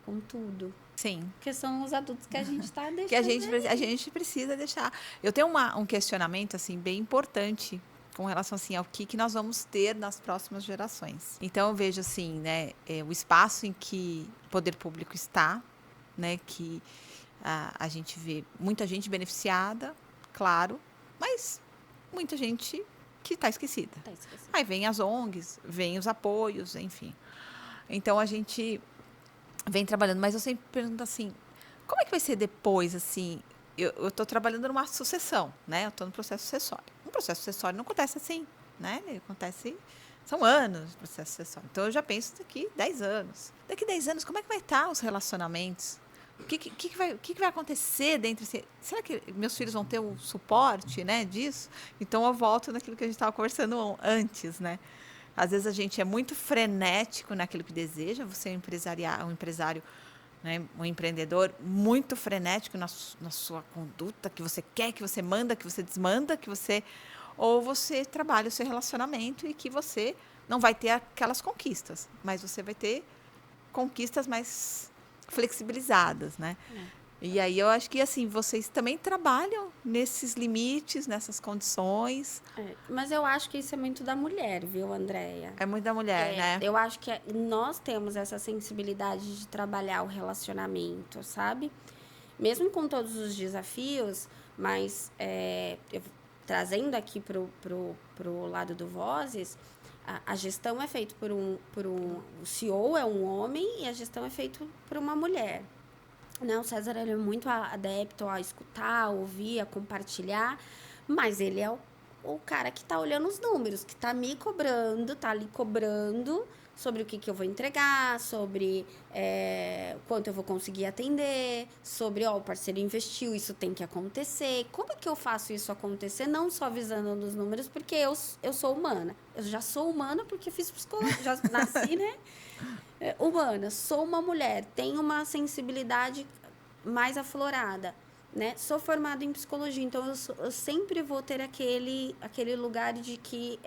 com tudo. Sim. Porque são os adultos que a gente está deixando. Que a gente precisa deixar. Eu tenho um questionamento, assim, bem importante com relação, assim, ao que nós vamos ter nas próximas gerações. Então, eu vejo, assim, né, o espaço em que o poder público está, né, que a gente vê muita gente beneficiada, claro, mas muita gente que está esquecida. Aí vem as ONGs, vem os apoios, enfim. Então, a gente vem trabalhando. Mas eu sempre pergunto assim, como é que vai ser depois, assim? Eu estou trabalhando numa sucessão, né? Eu estou no processo sucessório. Um processo sucessório não acontece assim, né? Ele acontece... São anos de processo sucessório. Então, eu já penso daqui 10 anos. Daqui 10 anos, como é que vai estar os relacionamentos? O que vai acontecer dentro? Será que meus filhos vão ter o suporte, né, disso? Então, eu volto naquilo que a gente estava conversando antes, né? Às vezes, a gente é muito frenético naquilo que deseja. Você é um empresário, né, um empreendedor muito frenético na sua conduta, que você quer, que você manda, que você desmanda, ou você trabalha o seu relacionamento e que você não vai ter aquelas conquistas, mas você vai ter conquistas mais flexibilizadas, né? E aí eu acho que, assim, vocês também trabalham nesses limites, nessas condições. Mas eu acho que isso é muito da mulher, viu, Andréia? É muito da mulher, né? Eu acho que nós temos essa sensibilidade de trabalhar o relacionamento, sabe? Mesmo com todos os desafios, mas trazendo aqui pro lado do Vozes, a gestão é feita o CEO é um homem e a gestão é feita por uma mulher. Né? O César ele é muito adepto a escutar, a ouvir, a compartilhar, mas ele é o cara que tá olhando os números, que tá me cobrando, tá ali cobrando sobre o que eu vou entregar, sobre quanto eu vou conseguir atender, sobre, o parceiro investiu, isso tem que acontecer. Como é que eu faço isso acontecer? Não só visando nos números, porque eu sou humana. Eu já sou humana porque fiz psicologia, já nasci, né? Humana, sou uma mulher, tenho uma sensibilidade mais aflorada, né? Sou formada em psicologia, então eu sempre vou ter aquele lugar de que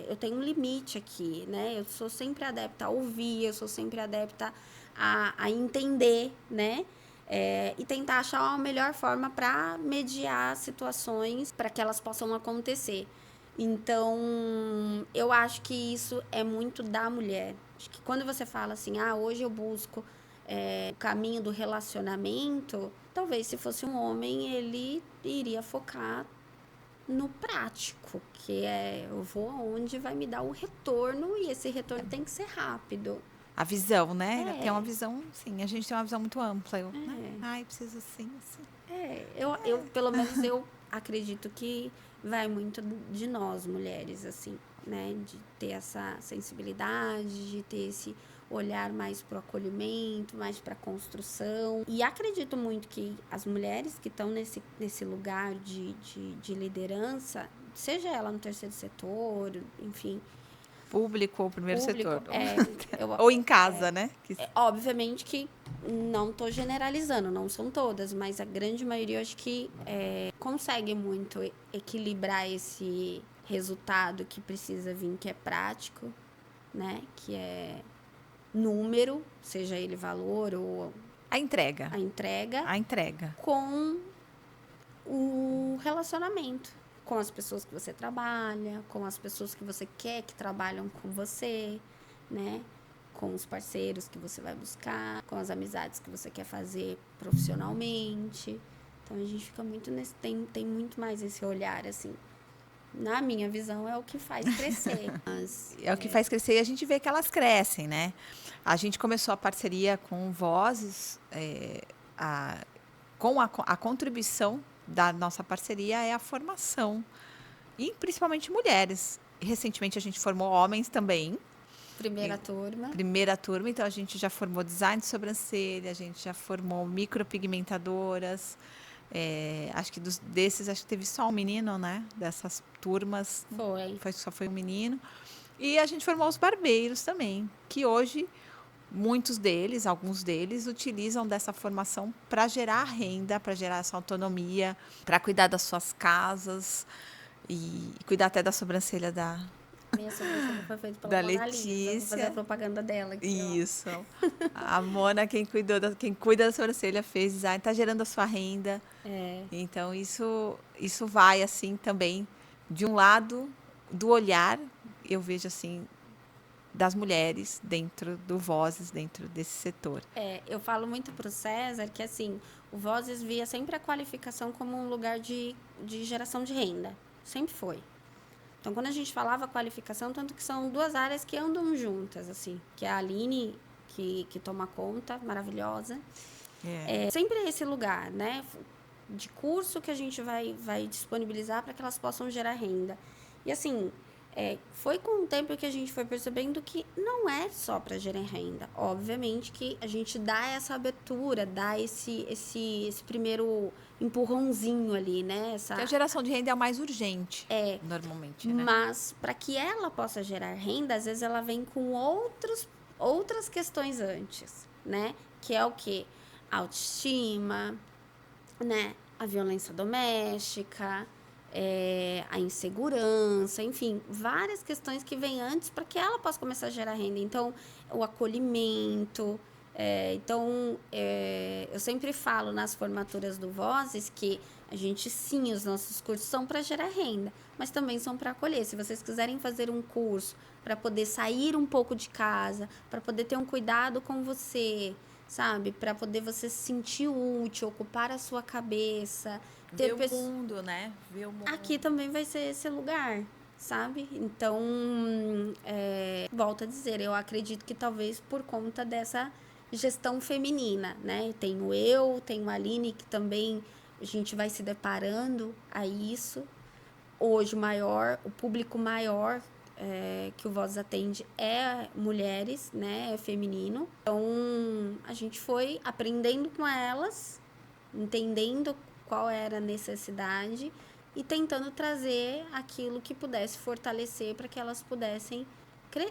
eu tenho um limite aqui, né? Eu sou sempre adepta a ouvir, eu sou sempre adepta a entender, né? E tentar achar a melhor forma para mediar situações para que elas possam acontecer. Então, eu acho que isso é muito da mulher. Acho que quando você fala assim, hoje eu busco o caminho do relacionamento, talvez se fosse um homem, ele iria focar no prático, que eu vou aonde vai me dar o retorno e esse retorno tem que ser rápido. A visão, né? Tem uma visão, sim, a gente tem uma visão muito ampla. Né? Preciso assim. Eu pelo menos eu acredito que vai muito de nós, mulheres, assim, né? De ter essa sensibilidade, de ter esse olhar mais para o acolhimento, mais para a construção. E acredito muito que as mulheres que estão nesse lugar de liderança, seja ela no terceiro setor, enfim... Público ou primeiro setor. Ou em casa, né? Obviamente que não estou generalizando, não são todas, mas a grande maioria eu acho que consegue muito equilibrar esse resultado que precisa vir, que é prático, né? Que é número, seja ele valor ou... A entrega. Com o relacionamento. Com as pessoas que você trabalha, com as pessoas que você quer que trabalham com você, né? Com os parceiros que você vai buscar, com as amizades que você quer fazer profissionalmente. Então, a gente fica muito nesse... Tem muito mais esse olhar, assim. Na minha visão, é o que faz crescer. É o que faz crescer e a gente vê que elas crescem, né? A gente começou a parceria com Vozes, com a contribuição da nossa parceria é a formação, e principalmente mulheres. Recentemente a gente formou homens também. Primeira turma, então a gente já formou design de sobrancelha, a gente já formou micropigmentadoras. Acho que desses, acho que teve só um menino, né? Dessas turmas. Só foi um menino. E a gente formou os barbeiros também, que hoje alguns deles utilizam dessa formação para gerar renda, para gerar essa autonomia, para cuidar das suas casas e cuidar até da sobrancelha da... Minha sobrancelha foi feita pela da Mona Letícia. Lisa. Vou fazer a propaganda dela aqui. Isso. A Mona, quem cuida da sobrancelha, fez design, está gerando a sua renda. Então, isso vai, assim, também, de um lado, do olhar, eu vejo, assim, das mulheres dentro do Vozes, dentro desse setor. Eu falo muito para o César que, assim, o Vozes via sempre a qualificação como um lugar de geração de renda. Sempre foi. Então, quando a gente falava qualificação, tanto que são duas áreas que andam juntas, assim, que é a Aline, que toma conta, maravilhosa. Sempre esse lugar, né, de curso que a gente vai disponibilizar para que elas possam gerar renda. E, assim, foi com o tempo que a gente foi percebendo que não é só para gerar renda. Obviamente que a gente dá essa abertura, dá esse primeiro empurrãozinho ali, né? A geração de renda é a mais urgente, normalmente, né? Mas, para que ela possa gerar renda, às vezes ela vem com outras questões antes, né? Que é o quê? A autoestima, né? A violência doméstica... a insegurança, enfim, várias questões que vêm antes para que ela possa começar a gerar renda. Então, o acolhimento. Eu sempre falo nas formaturas do Vozes que a gente, sim, os nossos cursos são para gerar renda, mas também são para acolher. Se vocês quiserem fazer um curso para poder sair um pouco de casa, para poder ter um cuidado com você, sabe? Para poder você se sentir útil, ocupar a sua cabeça... Ver o mundo, né? Ver o mundo. Aqui também vai ser esse lugar, sabe? Então, volto a dizer, eu acredito que talvez por conta dessa gestão feminina, né? Tenho a Aline, que também a gente vai se deparando a isso. hoje o público maior que o Vozes atende é mulheres, né? É feminino. Então, a gente foi aprendendo com elas, entendendo qual era a necessidade e tentando trazer aquilo que pudesse fortalecer para que elas pudessem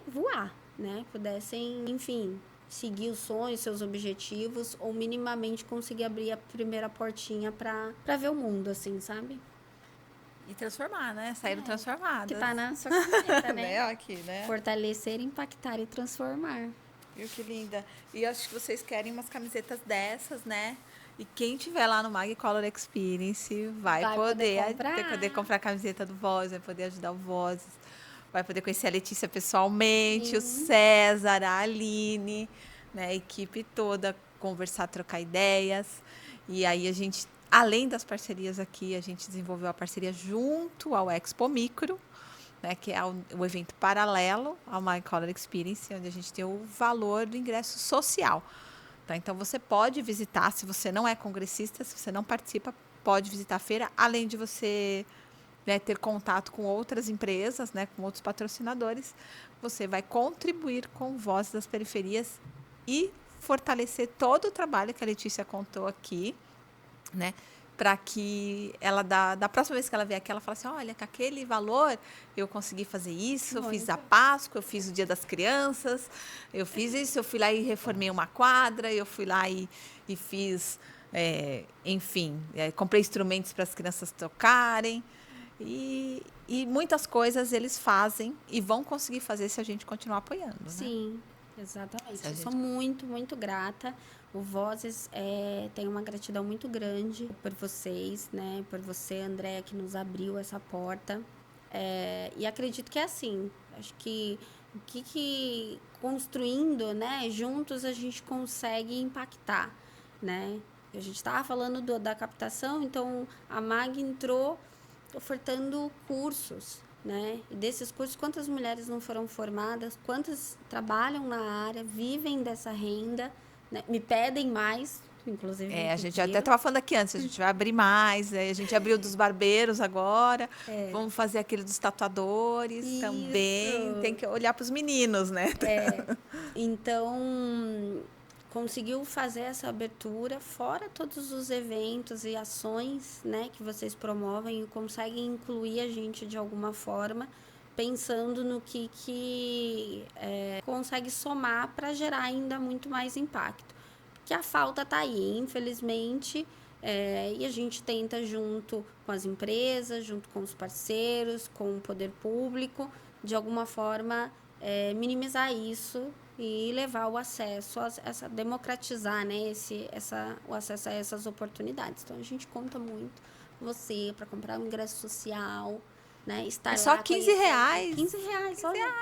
voar, né? Pudessem, enfim, seguir os sonhos, seus objetivos, ou minimamente conseguir abrir a primeira portinha para ver o mundo, assim, sabe? E transformar, né? Saíram transformadas. Que tá na sua caneta, né? Aqui, né? Fortalecer, impactar e transformar. Viu que linda? E eu acho que vocês querem umas camisetas dessas, né? E quem tiver lá no Mag Color Experience vai poder comprar a camiseta do Voz, vai poder ajudar o Vozes, vai poder conhecer a Letícia pessoalmente, o César, a Aline, né? A equipe toda, conversar, trocar ideias. E aí a gente, além das parcerias aqui, a gente desenvolveu a parceria junto ao Expo Micro, né, que é o evento paralelo ao My Color Experience, onde a gente tem o valor do ingresso social. Tá? Então, você pode visitar, se você não é congressista, se você não participa, pode visitar a feira, além de você, né, ter contato com outras empresas, né, com outros patrocinadores, você vai contribuir com Vozes das Periferias e fortalecer todo o trabalho que a Letícia contou aqui, né? Para que ela, da próxima vez que ela vier aqui, ela fale assim, olha, com aquele valor eu consegui fazer isso, eu fiz a Páscoa, eu fiz o Dia das Crianças, eu fiz isso, eu fui lá e reformei uma quadra, eu fui lá e fiz, enfim, comprei instrumentos para as crianças tocarem, e muitas coisas eles fazem e vão conseguir fazer se a gente continuar apoiando, né? Sim, exatamente. Eu sou muito, muito grata. O Vozes tem uma gratidão muito grande por vocês, né? Por você, Andréa, que nos abriu essa porta. E acredito que é assim. Acho que construindo, né? Juntos a gente consegue impactar, né? A gente estava falando da captação, então a MAG entrou ofertando cursos, né? E desses cursos, quantas mulheres não foram formadas, quantas trabalham na área, vivem dessa renda, né? Me pedem mais, inclusive. A gente até estava falando aqui antes, a gente vai abrir mais, a gente abriu dos barbeiros agora, vamos fazer aquele dos tatuadores também, tem que olhar para os meninos, né? Então, conseguiu fazer essa abertura, fora todos os eventos e ações, né, que vocês promovem e conseguem incluir a gente de alguma forma, pensando no que consegue somar para gerar ainda muito mais impacto. Porque a falta está aí, infelizmente, e a gente tenta, junto com as empresas, junto com os parceiros, com o poder público, de alguma forma, minimizar isso e levar o acesso, democratizar, né, o acesso a essas oportunidades. Então, a gente conta muito com você para comprar um ingresso social, né, estar lá. Só R$15. R$15, olha.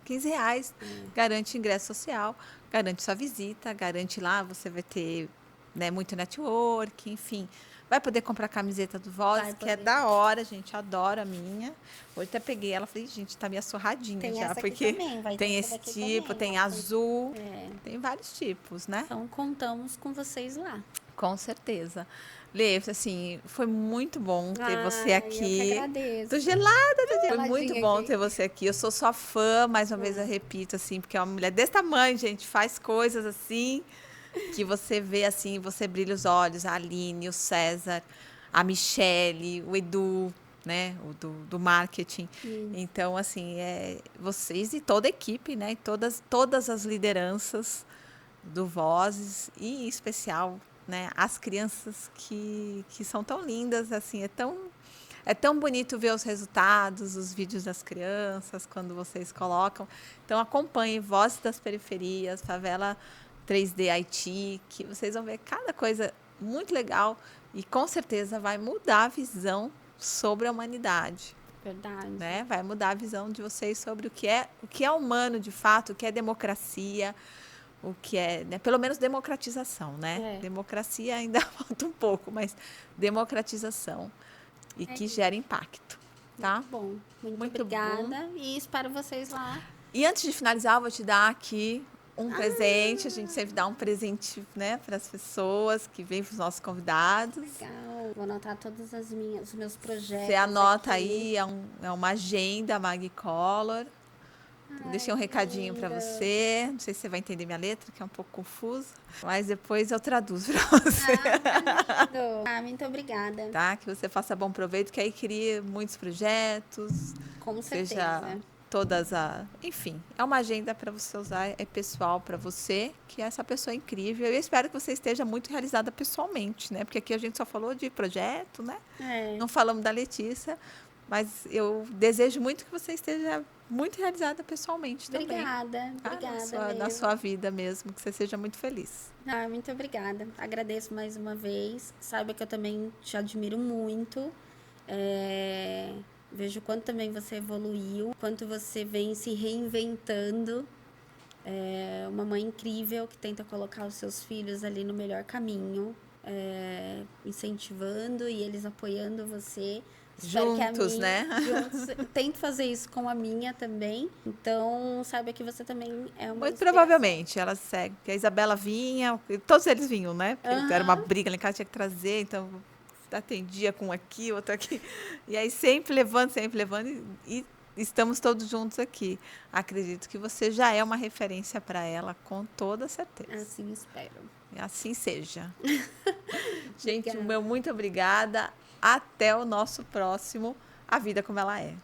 R$15. Garante ingresso social, garante sua visita, garante lá, você vai ter, né, muito network, enfim. Vai poder comprar a camiseta do Vozes, que é da hora, gente. Adoro a minha. Hoje até peguei ela e falei, gente, tá meio surradinha tem já. Porque tem esse tipo, também, tem azul, tem vários tipos, né? Então, contamos com vocês lá. Com certeza. Lê, assim, foi muito bom ter você aqui. Eu que agradeço. Tô gelada, foi muito bom ter você aqui. Eu sou sua fã, mais uma vez eu repito, assim, porque é uma mulher desse tamanho, gente, faz coisas assim, que você vê, assim, você brilha os olhos. A Aline, o César, a Michele, o Edu, né, o do marketing. Então, assim, vocês e toda a equipe, né, todas as lideranças do Vozes, e em especial, né, as crianças que são tão lindas, assim, é tão bonito ver os resultados, os vídeos das crianças, quando vocês colocam. Então, acompanhe Vozes das Periferias, Favela 3D Haiti, que vocês vão ver cada coisa muito legal e, com certeza, vai mudar a visão sobre a humanidade. Verdade. Né? Vai mudar a visão de vocês sobre o que é humano, de fato, o que é democracia, o que é, né, pelo menos democratização, né? Democracia ainda falta um pouco, mas democratização e que gera impacto, tá? Muito bom. Muito obrigada bom. E espero vocês lá. E antes de finalizar, eu vou te dar aqui um presente. A gente sempre dá um presente, né, para as pessoas que vêm, para os nossos convidados. Legal. vou anotar todos os meus projetos. Você anota aqui. aí, é uma agenda Magicolor. Deixei um recadinho para você. Não sei se você vai entender minha letra, que é um pouco confusa, mas depois eu traduzo para você. Tá lindo. Muito obrigada. Tá? Que você faça bom proveito, que aí crie muitos projetos. Com certeza. Seja todas a... Enfim, é uma agenda para você usar, é pessoal para você, que é essa pessoa incrível. Eu espero que você esteja muito realizada pessoalmente, né? Porque aqui a gente só falou de projeto, né? Não falamos da Letícia, mas eu desejo muito que você esteja muito realizada pessoalmente também. Obrigada. Na sua vida mesmo, que você seja muito feliz. Muito obrigada. Agradeço mais uma vez. Saiba que eu também te admiro muito. Vejo o quanto também você evoluiu, quanto você vem se reinventando. É uma mãe incrível que tenta colocar os seus filhos ali no melhor caminho, incentivando e eles apoiando você. Juntos, né? Juntos. Tento fazer isso com a minha também. Então, saiba que você também é uma Muito provavelmente, ela segue. Porque a Isabela vinha, todos eles vinham, né? Porque era uma briga lá em casa, tinha que trazer, então atendia com um aqui, outro aqui. E aí sempre levando e estamos todos juntos aqui. Acredito que você já é uma referência para ela, com toda certeza. Assim espero. Assim seja. Gente, muito obrigada. Até o nosso próximo A Vida Como Ela É.